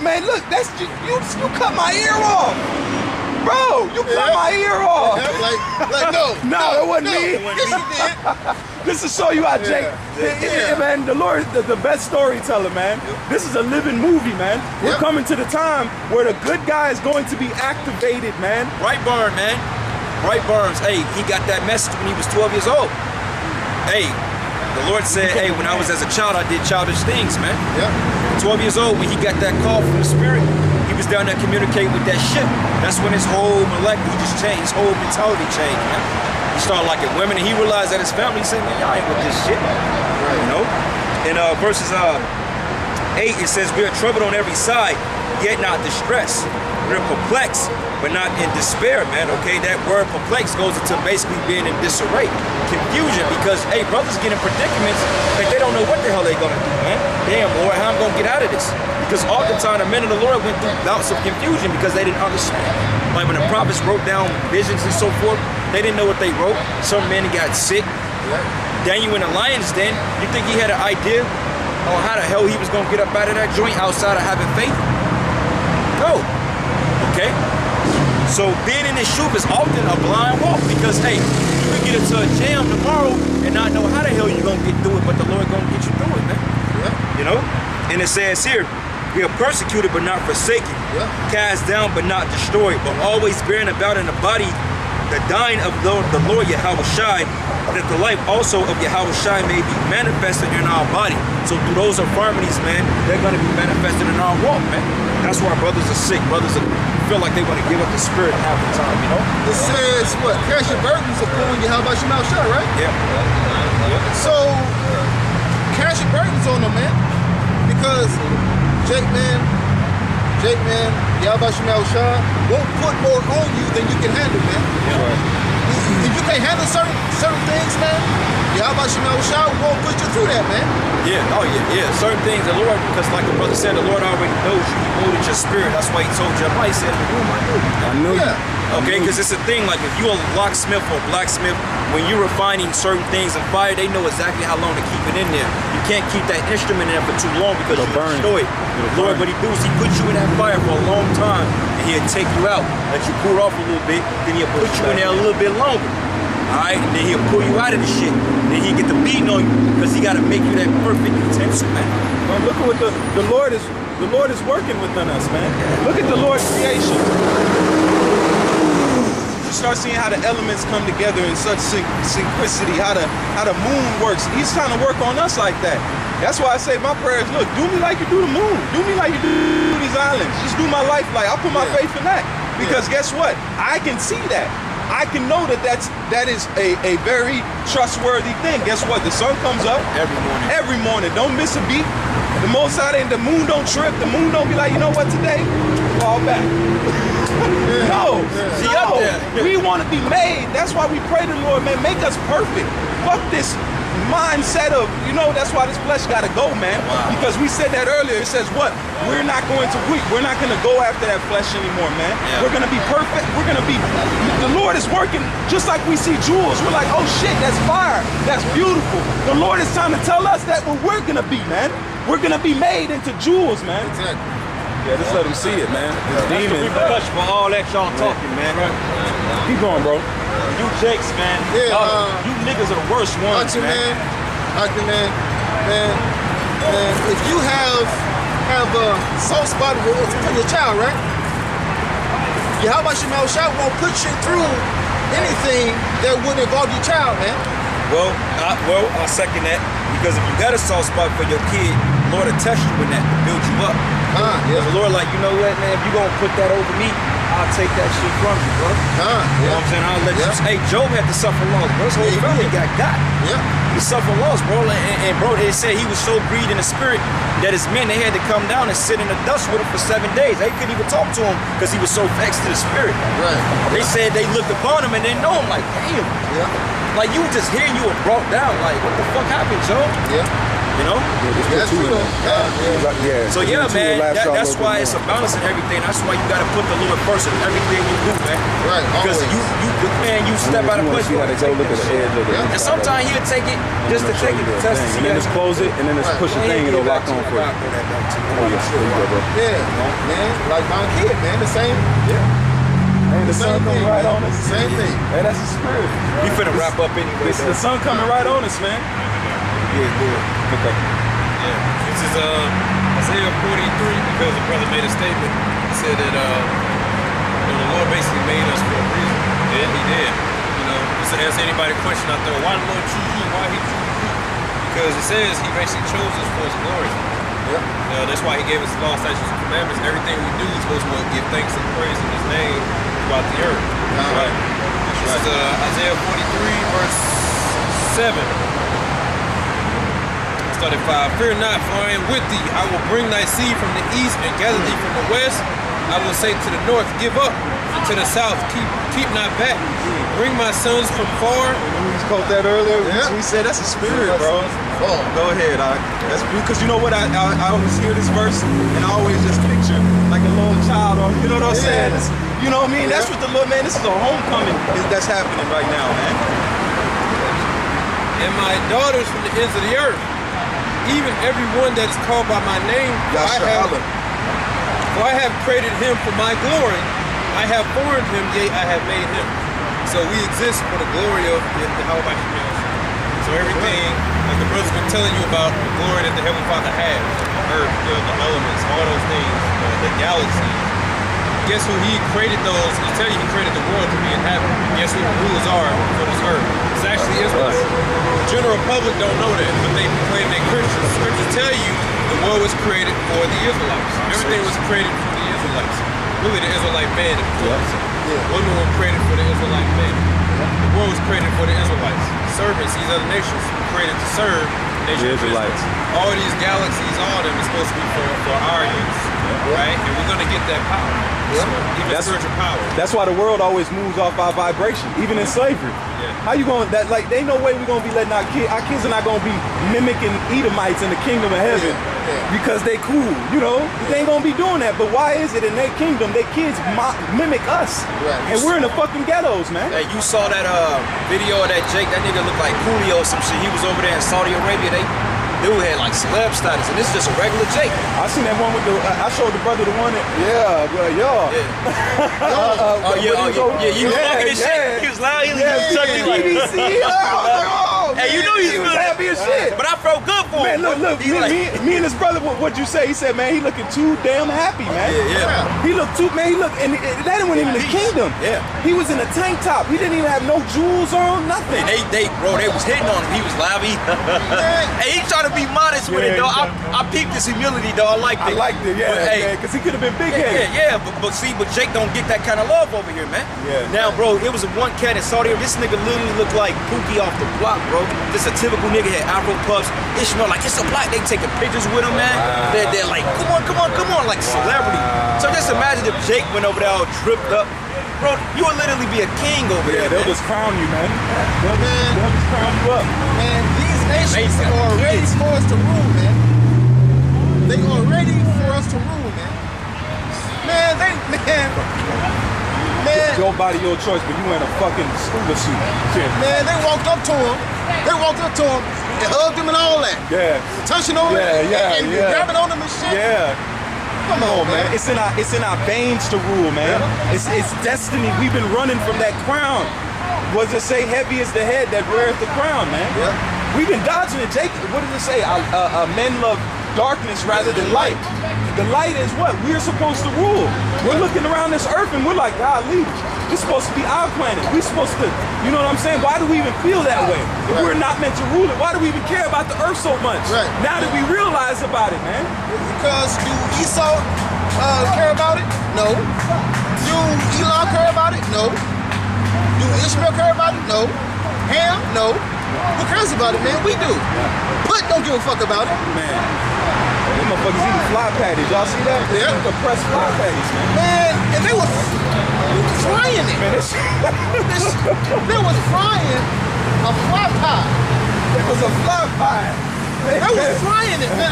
man, look, that's you cut my ear off. Bro, you cut my ear off. No, it wasn't me. Yes, you did. This to show you how Jake, man, the Lord, the best storyteller, man. This is a living movie, man. We're coming to the time where the good guy is going to be activated, man. Right burn, man. Right burns. Hey, he got that message when he was 12 years old. Hey, the Lord said, hey, when I was as a child, I did childish things, man. 12 years old, when he got that call from the Spirit, he was down there communicating with that ship. That's when his whole molecular just changed, his whole mentality changed, man. He started liking women, and he realized that his family said, man, y'all ain't with this shit. You know? In verses 8, it says, we are troubled on every side, yet not distressed. We're perplexed, but not in despair, man, okay? That word perplexed goes into basically being in disarray, confusion, because, hey, brothers get in predicaments that they don't know what the hell they're gonna do, man. Damn, Lord, how I'm gonna get out of this? Because oftentimes the men of the Lord went through bouts of confusion because they didn't understand. Like when the prophets wrote down visions and so forth, they didn't know what they wrote. Some men got sick. Daniel in the lion's den, you think he had an idea on how the hell he was gonna get up out of that joint outside of having faith? No. Okay? So being in this truth is often a blind walk because, hey, you can get into a jam tomorrow and not know how the hell you're gonna get through it, but the Lord gonna get you through it, man. You know? And it says here, we are persecuted but not forsaken, cast down but not destroyed, but always bearing about in the body the dying of the Lord YAHAWASHI, that the life also of YAHAWASHI may be manifested in our body. So through those infirmities, man, they're going to be manifested in our walk, man. That's why brothers are sick. Brothers feel like they want to give up the spirit half the time, you know? It says, what? Cast your burdens upon YAHAWASHI, right? Yeah. So, cast your burdens on them, man. Because Jake, man, YAHAWASHI won't put more on you than you can handle, man. If you can't handle certain things, man, YAHAWASHI won't put you through that, man. Yeah, oh yeah. Certain things, the Lord, because like the brother said, the Lord already knows you. He molded your spirit. That's why he told Jeremiah, he said, in the room, I knew you. I knew you. Okay, because it's a thing, like if you're a locksmith or a blacksmith, when you're refining certain things in fire, they know exactly how long to keep it in there. You can't keep that instrument in there for too long because you destroy it. Lord, what he do is he puts you in that fire for a long time, and he'll take you out, let you cool off a little bit, then he'll put you in there a little bit longer. Alright, and then he'll pull you out of the shit. Then he'll get the beating on you because he gotta make you that perfect utensil, man. Well, look at what the Lord is working within us, man. Look at the Lord's creation. You start seeing how the elements come together in such synchronicity, how the moon works. He's trying to work on us like that. That's why I say my prayers, look, do me like you do the moon. Do me like you do these islands. Just do my life like, I'll put my faith in that. Because guess what? I can see that. I can know that that is a very trustworthy thing. Guess what? The sun comes up every morning. Don't miss a beat. The most out and the moon don't trip. The moon don't be like, you know what, today? Fall back. No. We want to be made. That's why we pray to the Lord, man, make us perfect. Fuck this mindset of, you know, that's why this flesh got to go, man. Because we said that earlier. It says what? We're not going to go after that flesh anymore, man. We're going to be perfect. We're going to be, the Lord is working just like we see jewels. We're like, oh shit, that's fire. That's beautiful. The Lord is trying to tell us that what we're going to be, man. We're going to be made into jewels, man. Exactly. Yeah, just let them see it, man. It's That's the repercussion for all that y'all talking, man. Keep going, bro. You Jakes, man. You niggas are the worst ones, man. Man, if you have a soft spot for your child, right? YAHAWASHI won't put you through anything that would involve your child, man. Well, I second that, because if you got a soft spot for your kid, Lord will test you in that to build you up. The Lord like, you know what, man, if you gonna put that over me, I'll take that shit from you, bro. You know what I'm saying? I'll let you. Hey, Job had to suffer loss, bro. His whole family got. He suffered loss, bro. And bro, they said he was so grieved in the spirit that his men, they had to come down and sit in the dust with him for 7 days. They couldn't even talk to him because he was so vexed to the spirit. They said they looked upon him and didn't know him. Like, damn. Like, you were just here, you were brought down. Like, what the fuck happened, Joe? You know? So yeah, man, that's why it's a balance in everything. That's why you gotta put the Lord first in everything you do, man. Because you step out of place, you gotta go look at the edge of it. And sometimes he'll take it just to take it to test it. And then just close it, and then just push the thing, it'll lock on for you. Man, like my kid, man, the same. And the sun coming right on us. Same thing. Hey, that's the spirit. We finna wrap up anyway. The sun coming right on us, man. This is Isaiah 43, because the brother made a statement. He said that the Lord basically made us for a reason. And he did. You know, just to ask anybody a question out there, why did the Lord choose you? Why he choose you? Because it says he basically chose us for his glory. That's why he gave us the law, statutes, and commandments. Everything we do is supposed to give thanks and praise in his name throughout the earth. This is Isaiah 43, verse 7. Start at 5. Fear not, for I am with thee. I will bring thy seed from the east and gather thee from the west. I will say to the north, give up, and to the south, keep not back. Bring my sons from far. We spoke that earlier. Yeah. We said that's a spirit, bro. Oh, go ahead. That's because you know what? I always hear this verse and I always just picture like a little child, or you know what I'm saying? You know what I mean? That's what the Lord, man. This is a homecoming that's happening right now, man. And my daughters from the ends of the earth, even everyone that is called by my name, for I have created him for my glory. I have formed him, yea, I have made him. So we exist for the glory of YAHAWASHI. So everything, like the brother's been telling you about the glory that the Heavenly Father has, the earth, the elements, all those things, the galaxy. Guess who he created those? He tell you he created the world to be inhabited. Guess who the rulers are for this earth? It's actually Israel. The general public don't know that, but they claim they're Christians. Scriptures tell you the world was created for the Israelites. Everything was created for the Israelites. Really the Israelite man. Women were created for the Israelite man. The world was created for the Israelites. Servants, these other nations were created to serve the Israelites. All these galaxies, all of them is supposed to be for our use, right? And we're going to get that power. Even spiritual power. That's why the world always moves off our vibration, even in slavery. How you going? That like, they no way we're gonna be letting our kids are not gonna be mimicking Edomites in the kingdom of heaven because they cool, you know. They ain't gonna be doing that. But why is it in their kingdom their kids mimic us, and we're in the fucking ghettos, man? Hey, you saw that video of that Jake? That nigga looked like Coolio or some shit. He was over there in Saudi Arabia. Dude had like celeb status, and this is just a regular Jake. I seen that one with the. I showed the brother the one that. You was walking this shit. He was loud. He was chucking like BBC. Hey, you know he was happy as shit. But I felt good for him. Man, look, me and his brother. What'd you say? He said, man, he looking too damn happy, man. He looked too, man. He looked, and that wasn't even the kingdom. He was in a tank top. He didn't even have no jewels on, nothing. They was hitting on him. He was loud. Hey, he trying to be modest with it, though. I peeped his humility, though. I liked it. Because he could have been big-headed. But Jake don't get that kind of love over here, man. Now, bro, it was a one cat in Saudi Arabia. This nigga literally looked like Pookie off the block, bro. Just a typical nigga, had Afro puffs. Ishmael, like, it's a black. They taking pictures with him, man. They're like, come on, like celebrity. So just imagine if Jake went over there all tripped up. Bro, you would literally be a king over there. They'll just crown you, man. They'll just crown you up. Man, these nations are ready for us to rule, man. They are ready for us to rule, man. Your body, your choice, but you in a fucking scuba suit. Man, they walked up to him. And hugged him and all that. Touching on him and grabbing on him and shit. Come on, man. It's in our veins to rule, man. It's destiny. We've been running from that crown. Was it say heavy is the head that weareth the crown, man? We've been dodging it. Jake, what does it say? Men love darkness rather than light. The light is what? We're supposed to rule. We're looking around this earth and we're like, golly, this is supposed to be our planet. We're supposed to, you know what I'm saying? Why do we even feel that way? If we're not meant to rule it, why do we even care about the earth so much? Now that we realize about it, man. Because do Esau care about it? No. Do Elon care about it? No. Do Ishmael care about it? No. Ham? No. Who cares about it, man? We do. But don't give a fuck about it. Man. Them motherfuckers eating fly patties. Y'all see that? Compressed fly patties, man. Man, and they was frying it. Man, they was frying a fly pie. It was a fly pie. They was frying it, man.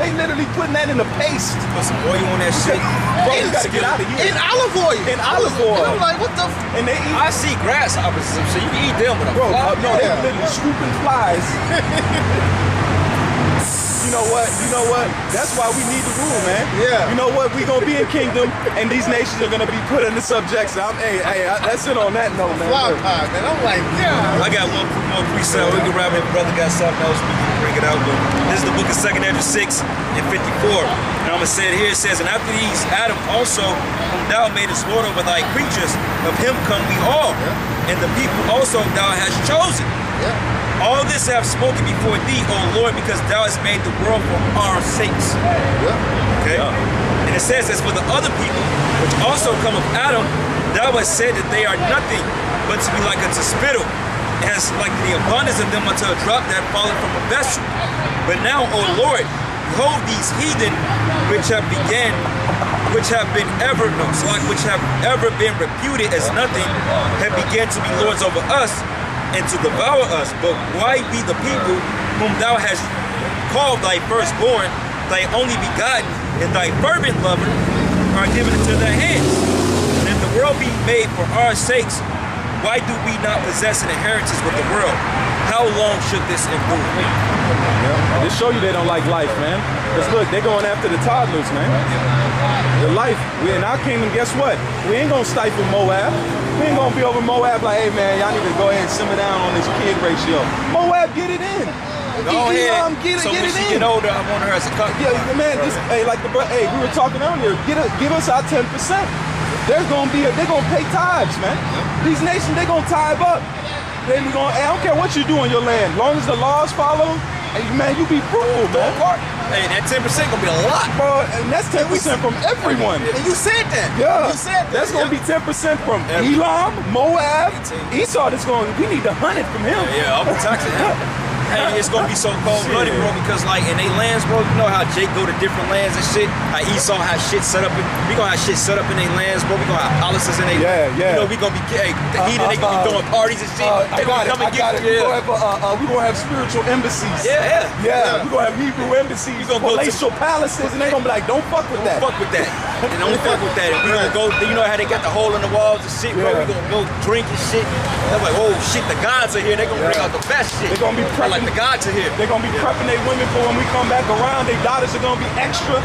They literally putting that in the paste. Put some oil on that shit. Bro, you gotta get out of here. In olive oil. In olive oil. And I'm like, what the And they eat. I see grasshoppers, so you can eat them with a fly. No, they literally scooping flies. You know what? That's why we need to rule, man. You know what? We gonna be in kingdom, and these nations are gonna be put under subjection. That's it on that note, man. Fly pie, man. I'm like, I got one more precept. We can wrap it. Brother got something else. We can bring it out. But this is the book of 2 Ezra 6 and 54. And I'm gonna say it here. It says, and after these, Adam also, whom thou madest Lord over thy creatures, of him come we all, and the people also thou hast chosen. All this I have spoken before thee, O Lord, because thou hast made the world for our sakes. Okay? And it says, as for the other people, which also come of Adam, thou hast said that they are nothing but to be like unto spittle, as like the abundance of them unto a drop that falleth from a vessel. But now, O Lord, behold, these heathen which have been ever reputed as nothing, have begun to be lords over us and to devour us. But why be the people whom thou hast called thy firstborn, thy only begotten, and thy fervent lover are given into their hands? And if the world be made for our sakes, why do we not possess an inheritance with the world? How long should this endure? Yeah. This show you they don't like life, man. Because look, they're going after the toddlers, man. The life, we in our kingdom, guess what? We ain't gonna stifle Moab. We ain't gonna be over Moab like, hey man, y'all need to go ahead and simmer down on this kid ratio. Moab, get it in. Go ahead. Get So it when she in. get older, I want her as a couple. Yeah, man, this, hey, like the hey, we were talking earlier, give us our 10%. They're gonna pay tithes, man. These nations, they're gonna tithe up. Then we gonna, I don't care what you do on your land, long as the laws follow, hey, man, you be fruitful, man. Hey, that 10% gonna be a lot, bro. And that's 10% from everyone. And you said that. Yeah, you said that. That's gonna be 10% from Elam, Moab, Esau. That's going. We need to hunt it from him. Yeah, I'll be taxing him. Hey, it's gonna be so cold-blooded, bro, because like in they lands, bro, you know how Jake go to different lands and shit. How Esau has shit set up. We gonna have shit set up in their lands, bro. We gonna have palaces in their lands. Yeah. You know, we gonna be the heathen. They gonna be throwing parties and shit. I got it. Yeah. We gonna have spiritual embassies. Yeah. We gonna have Hebrew embassies, palatial palaces, and they gonna be like, don't fuck with that. Fuck with that. And don't fuck with that. And we gonna go. You know how they got the hole in the walls and shit, bro. We gonna go drink and shit. They're like, oh shit, the gods are here. They gonna bring out the best shit. They're gonna be prepping. Like the gods are here. They're gonna be prepping their women for when we come back around. Their daughters are gonna be extra.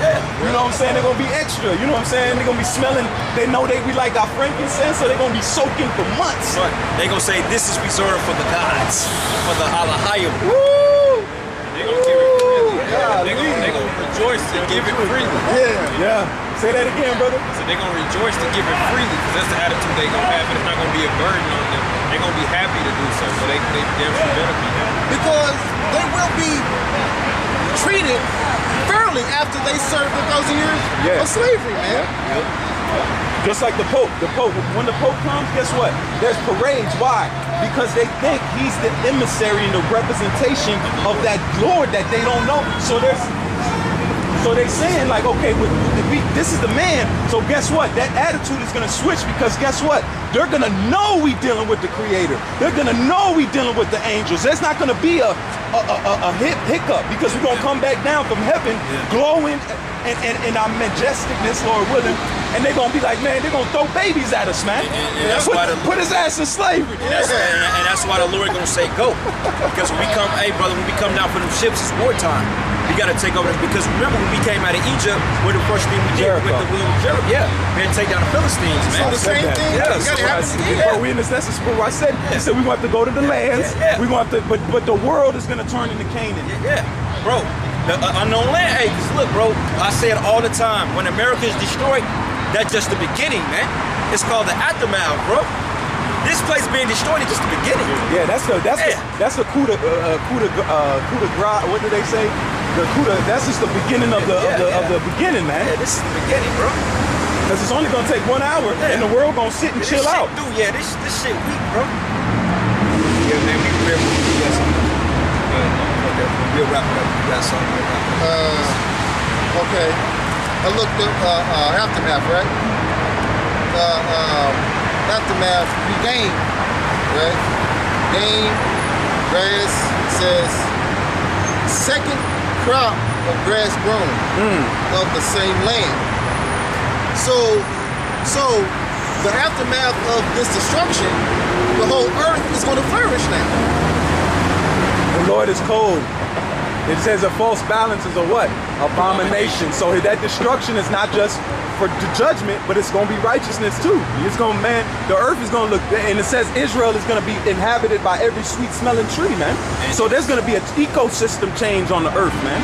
You know what I'm saying? They're gonna be extra. You know what I'm saying? They're gonna be smelling. They know we like our frankincense, so they're gonna be soaking for months. Right. They're gonna say this is reserved for the gods, for the Alahayim. Woo! They're gonna give it freely. They're gonna rejoice to give it freely. Yeah. Say that again, brother. So they're gonna rejoice to give it freely because that's the attitude they're gonna have, and it's not gonna be a burden on them. They're gonna be happy to do so. So they damn sure better be happy. Because they will be treated fairly after they serve 1,000 years of slavery, man. Just like the Pope. When the Pope comes, guess what? There's parades. Why? Because they think he's the emissary and the representation of that Lord that they don't know. So they're saying like, okay, this is the man. So guess what? That attitude is gonna switch because guess what? They're gonna know we dealing with the Creator. They're gonna know we dealing with the angels. There's not gonna be a hiccup because we're gonna come back down from heaven, glowing in our majesticness, Lord willing. And they're gonna be like, man, they're gonna throw babies at us, man. And that's why put his ass in slavery. And that's why the Lord gonna say go. Because when we come, hey brother, when we come down for them ships, it's wartime. We gotta take over this because remember when we came out of Egypt, what the first thing we did with the wheel of Jericho? Yeah, we had to take down the Philistines, man. So the same thing. Bro, we in this. That's what I said. He said we gonna have to go to the lands. We gonna have to, but the world is gonna turn into Canaan. Yeah, bro. The unknown land. Hey, cause look, bro. I say it all the time. When America is destroyed, that's just the beginning, man. It's called the aftermath, bro. This place being destroyed is just the beginning. Yeah, that's the coup de grace. What do they say? That's just the beginning of the beginning, man. Yeah, this is the beginning, bro. Because it's only gonna take 1 hour, and the world gonna sit and chill out. This shit weak, bro. Yeah, man, we'll wrap it up. You got something? Okay. I looked up aftermath, right? Aftermath, we gain, right? Gain, grass says second crop of grass grown of the same land. So the aftermath of this destruction, the whole earth is going to flourish now. The Lord is cold. It says a false balance is a what? Abomination. So that destruction is not just for the judgment, but it's going to be righteousness too. It's going to, man, the earth is going to look, and it says Israel is going to be inhabited by every sweet smelling tree, man. So there's going to be an ecosystem change on the earth, man.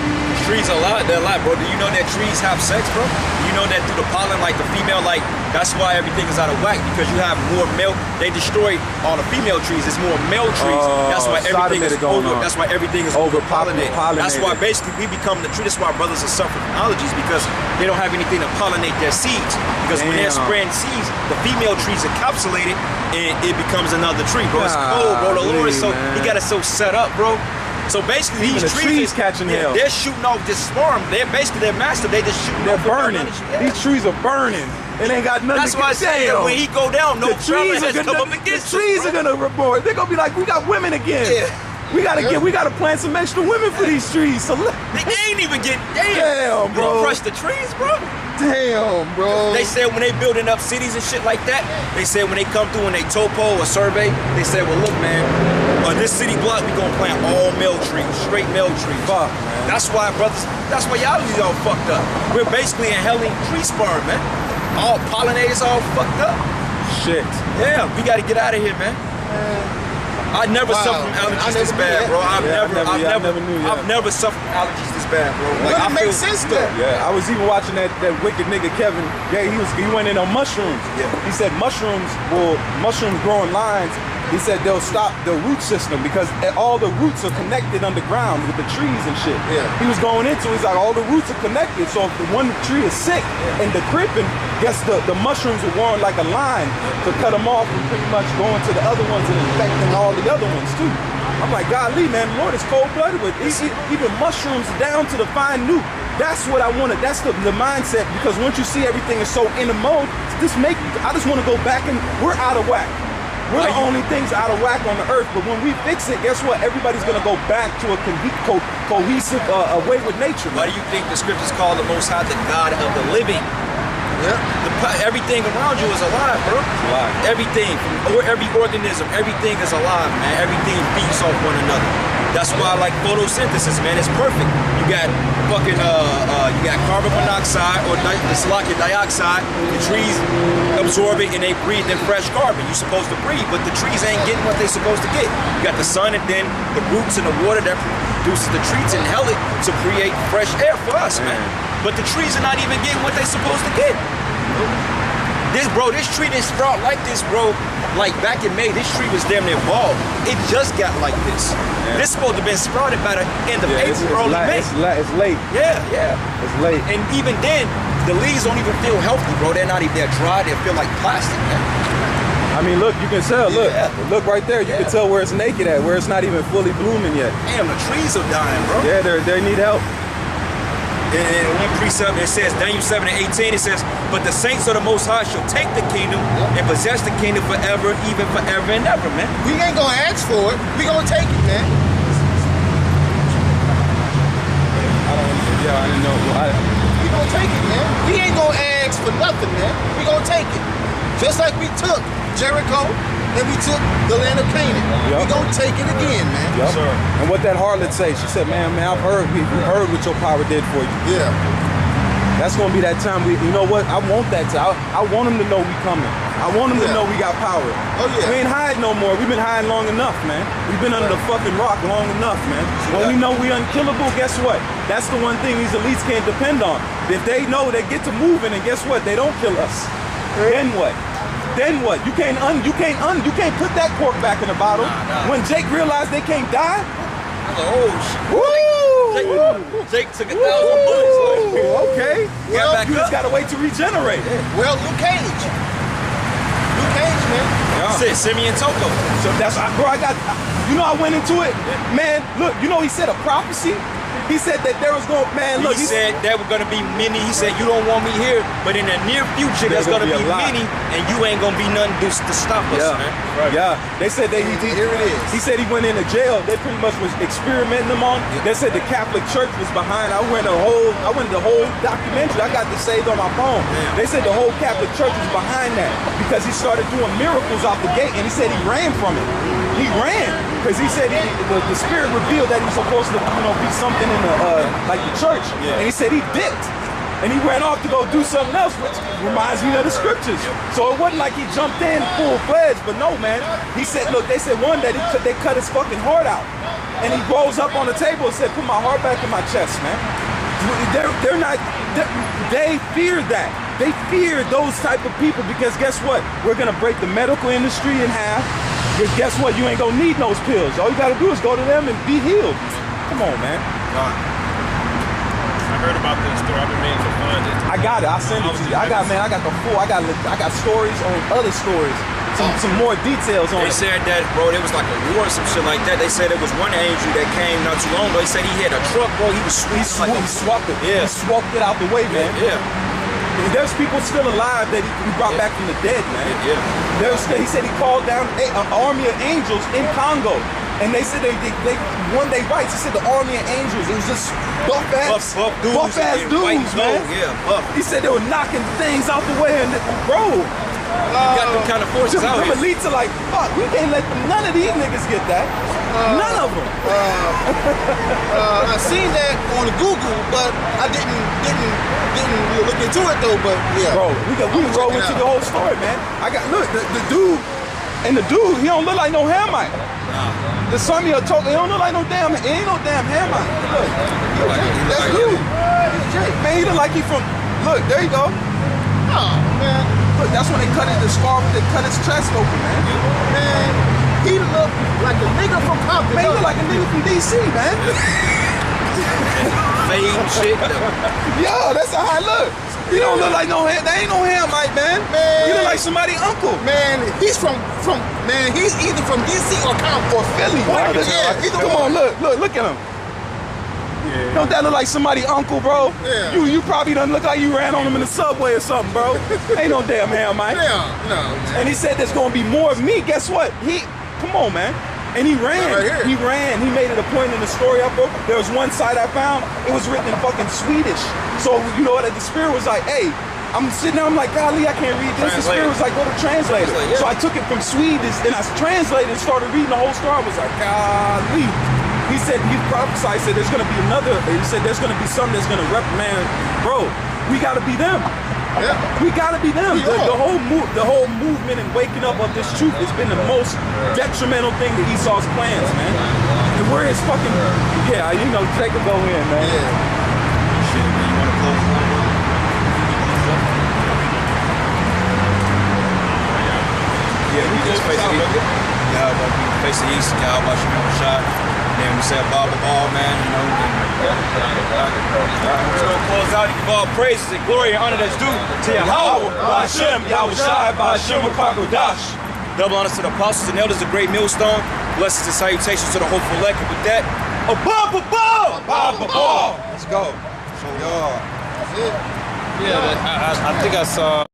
Trees are they're alive, bro. Do you know that trees have sex, bro? You know that through the pollen, like the female, like that's why everything is out of whack because you have more male. They destroy all the female trees. It's more male trees. That's why everything is That's why everything is over-pollinated. That's why basically we become the tree. That's why brothers are suffering from allergies because they don't have anything to pollinate their seeds. Because when they're spreading seeds, the female trees encapsulate it and it becomes another tree, bro. It's cold, bro. The Lord is so, he got it so set up, bro. So basically, Even these the trees catching hell. They're shooting off this sperm. They're basically their master. They just shooting. They're off burning. These trees are burning. It ain't got nothing. That's why I say that when he go down, no fella has come up against the trees are gonna report. They're gonna be like, we got women again. Yeah. We gotta plant some extra women for these trees. So they ain't even getting damn, bro. You gonna crush the trees, bro. Damn, bro. They said when they building up cities and shit like that, they said when they come through and they topo or survey, they said, well, look, man, on this city block, we gonna plant all male trees, straight male trees. Fuck, man. That's why, brothers, that's why y'all all fucked up. We're basically inhaling tree sperm, man. All pollinators all fucked up. Shit. Yeah, we gotta get out of here, man. I never suffered from allergies this bad, bro. I've never suffered from allergies this bad, bro. Like, it makes sense though. Yeah, I was even watching that wicked nigga Kevin. Yeah, he went in on mushrooms. Yeah. He said mushrooms growing lines. He said they'll stop the root system because all the roots are connected underground with the trees and shit. Yeah. He was going into it, he's like, all the roots are connected. So if the one tree is sick and the cripping, guess the mushrooms are growing like a line to cut them off and pretty much going to the other ones and infecting all the other ones too. I'm like, golly, man, the Lord is cold-blooded with even mushrooms down to the fine nuke. That's what I wanted. That's the mindset, because once you see everything is so in a mode, I just want to go back and we're out of whack. We're the only things out of whack on the earth, but when we fix it, guess what? Everybody's gonna go back to a cohesive way with nature. Why do you think the scriptures call the Most High the God of the living? Yeah. Everything around you is alive, bro. It's alive. Everything, every organism, everything is alive, man. Everything feeds off one another. That's why I like photosynthesis, man. It's perfect. You got fucking, you got carbon monoxide or dioxide. The trees absorb it and they breathe in fresh carbon. You're supposed to breathe, but the trees ain't getting what they're supposed to get. You got the sun and then the roots and the water that produces the trees inhale it to create fresh air for us, man. But the trees are not even getting what they're supposed to get. This tree didn't sprout like this, bro. Like back in May, this tree was damn near bald. It just got like this. Yeah. This supposed to have been sprouted by the end of April, early May. It's late. Yeah. It's late. And even then, the leaves don't even feel healthy, bro. They're dry. They feel like plastic, man. I mean, look, you can tell. Look right there. You can tell where it's naked at, where it's not even fully blooming yet. Damn, the trees are dying, bro. Yeah, they need help. In one precept, it says, Daniel 7 and 18, it says, but the saints of the Most High shall take the kingdom and possess the kingdom forever, even forever and ever, man. We ain't gonna ask for it. We gonna take it, man. I didn't know. We gonna take it, man. We ain't gonna ask for nothing, man. We gonna take it. Just like we took Jericho and we took the land of Canaan. We gonna take it again, man. Yep. Sir. And what that harlot say? She said, man, I've heard what your power did for you. Yeah. That's gonna be that time. You know what? I want that. I want them to know we coming. I want them to know we got power. Oh yeah. We ain't hiding no more. We've been hiding long enough, man. We've been under the fucking rock long enough, man. When we know we unkillable, guess what? That's the one thing these elites can't depend on. If they know they get to moving, and guess what? They don't kill us. Then what? Then what? You can't put that cork back in the bottle. When Jake realized they can't die. Oh shit. Woo! Jake took 1,000 bullets. Okay. Well, you just gotta wait to regenerate. Well, Luke Cage, man. Said Simeon Toko. So that's bro. I went into it, man. Look, he said a prophecy. He said that there was he said there were going to be many. He said, you don't want me here, but in the near future, there's going to be many, and you ain't going to be nothing to stop us, man. Right. Yeah. They said here it is. He said he went into jail. They pretty much was experimenting him on. They said the Catholic Church was behind. I went the whole documentary. I got this saved on my phone. They said the whole Catholic Church was behind that because he started doing miracles out the gate, and he said he ran from it. He ran because he said the Spirit revealed that he was supposed to, be something in like the church, and he said he dipped, and he ran off to go do something else, which reminds me of the scriptures. So it wasn't like he jumped in full-fledged, but no, man. He said, look, they said one that they cut his fucking heart out, and he rose up on the table and said, put my heart back in my chest, man. They fear that. They fear those type of people because guess what? We're gonna break the medical industry in half. Because guess what? You ain't gonna need those pills. All you gotta do is go to them and be healed. Come on, man. I heard about this story. I've been meaning to find it. I got it. I'll send it to you. I got the full. I got stories on other stories. some more details on They it. said that, bro, there was like a war or some shit like that. They said there was one angel that came not too long ago. He said he had a truck, bro. He was He sweeping. swapped it. Yeah. He swapped it out the way, man. Yeah. There's people still alive that he brought back from the dead, man. Yeah. He said he called down an army of angels in Congo. And they said they one day rights. He said the army of angels. It was just buff ass dudes, man. Yeah, buff. He said they were knocking things out the way, and bro, You got them kind of forces out them here. elites are like, fuck, we can't let none of these niggas get that. None of them. I seen that on Google, but I didn't look into it though. But yeah, Bro, we can roll into the whole story, man. Look, the dude, he don't look like no Hamite. The son of a he don't look like no damn, he ain't no damn Hamite. Look, that's dude. Man, he look like he from, look, there you go. oh man, Look, that's when they cut his chest open, man. man, he looked like a nigga from Compton. Man, he look like a nigga from DC, man. Fade shit. Yo, that's how I look. He don't look like no, they ain't no Hamite, man. He look like somebody's uncle. Man, he's he's either from DC or Compton Or Philly, man. Yeah, either Come one. on, look at him. Don't that look like somebody's uncle, bro? Yeah. You probably done look like you ran on him in the subway or something, bro. Ain't no damn Hamite. Yeah, no. And he said there's gonna be more of me. Guess what? Come on, man. And he ran. Right here. He ran. He made it a point in the story I broke. There was one site I found. It was written in fucking Swedish. So you know what? The spirit was like, hey. I'm sitting there, I'm like, golly, I can't read this. The spirit was like, go to translator. Yeah. So I took it from Swedish and I translated and started reading the whole story. I was like, golly. He said, he prophesied, he said there's gonna be another, he said there's gonna be some that's gonna reprimand. Bro, we gotta be them. Yeah. We gotta be them. The whole movement and waking up of this truth has been the most detrimental thing to Esau's plans, man. And we're his fucking, yeah, you know, take a go in, man. Yeah. Shit, man, you want to close one? Yeah, we just face the east. Yeah, but we face the east. YAHAWASHI, shot. Then we said Baba Ball, man, you know. We're going to close out and give all praises and glory and honor that's due to YAHAWAH, bahasham, YAHAWASHI, bahasham, Dash. Double honors to the apostles and elders, the great millstone. Blessings and salutations to the hopeful elect. And with that, Let's go. So y'all. That's it. Yeah, I think I saw.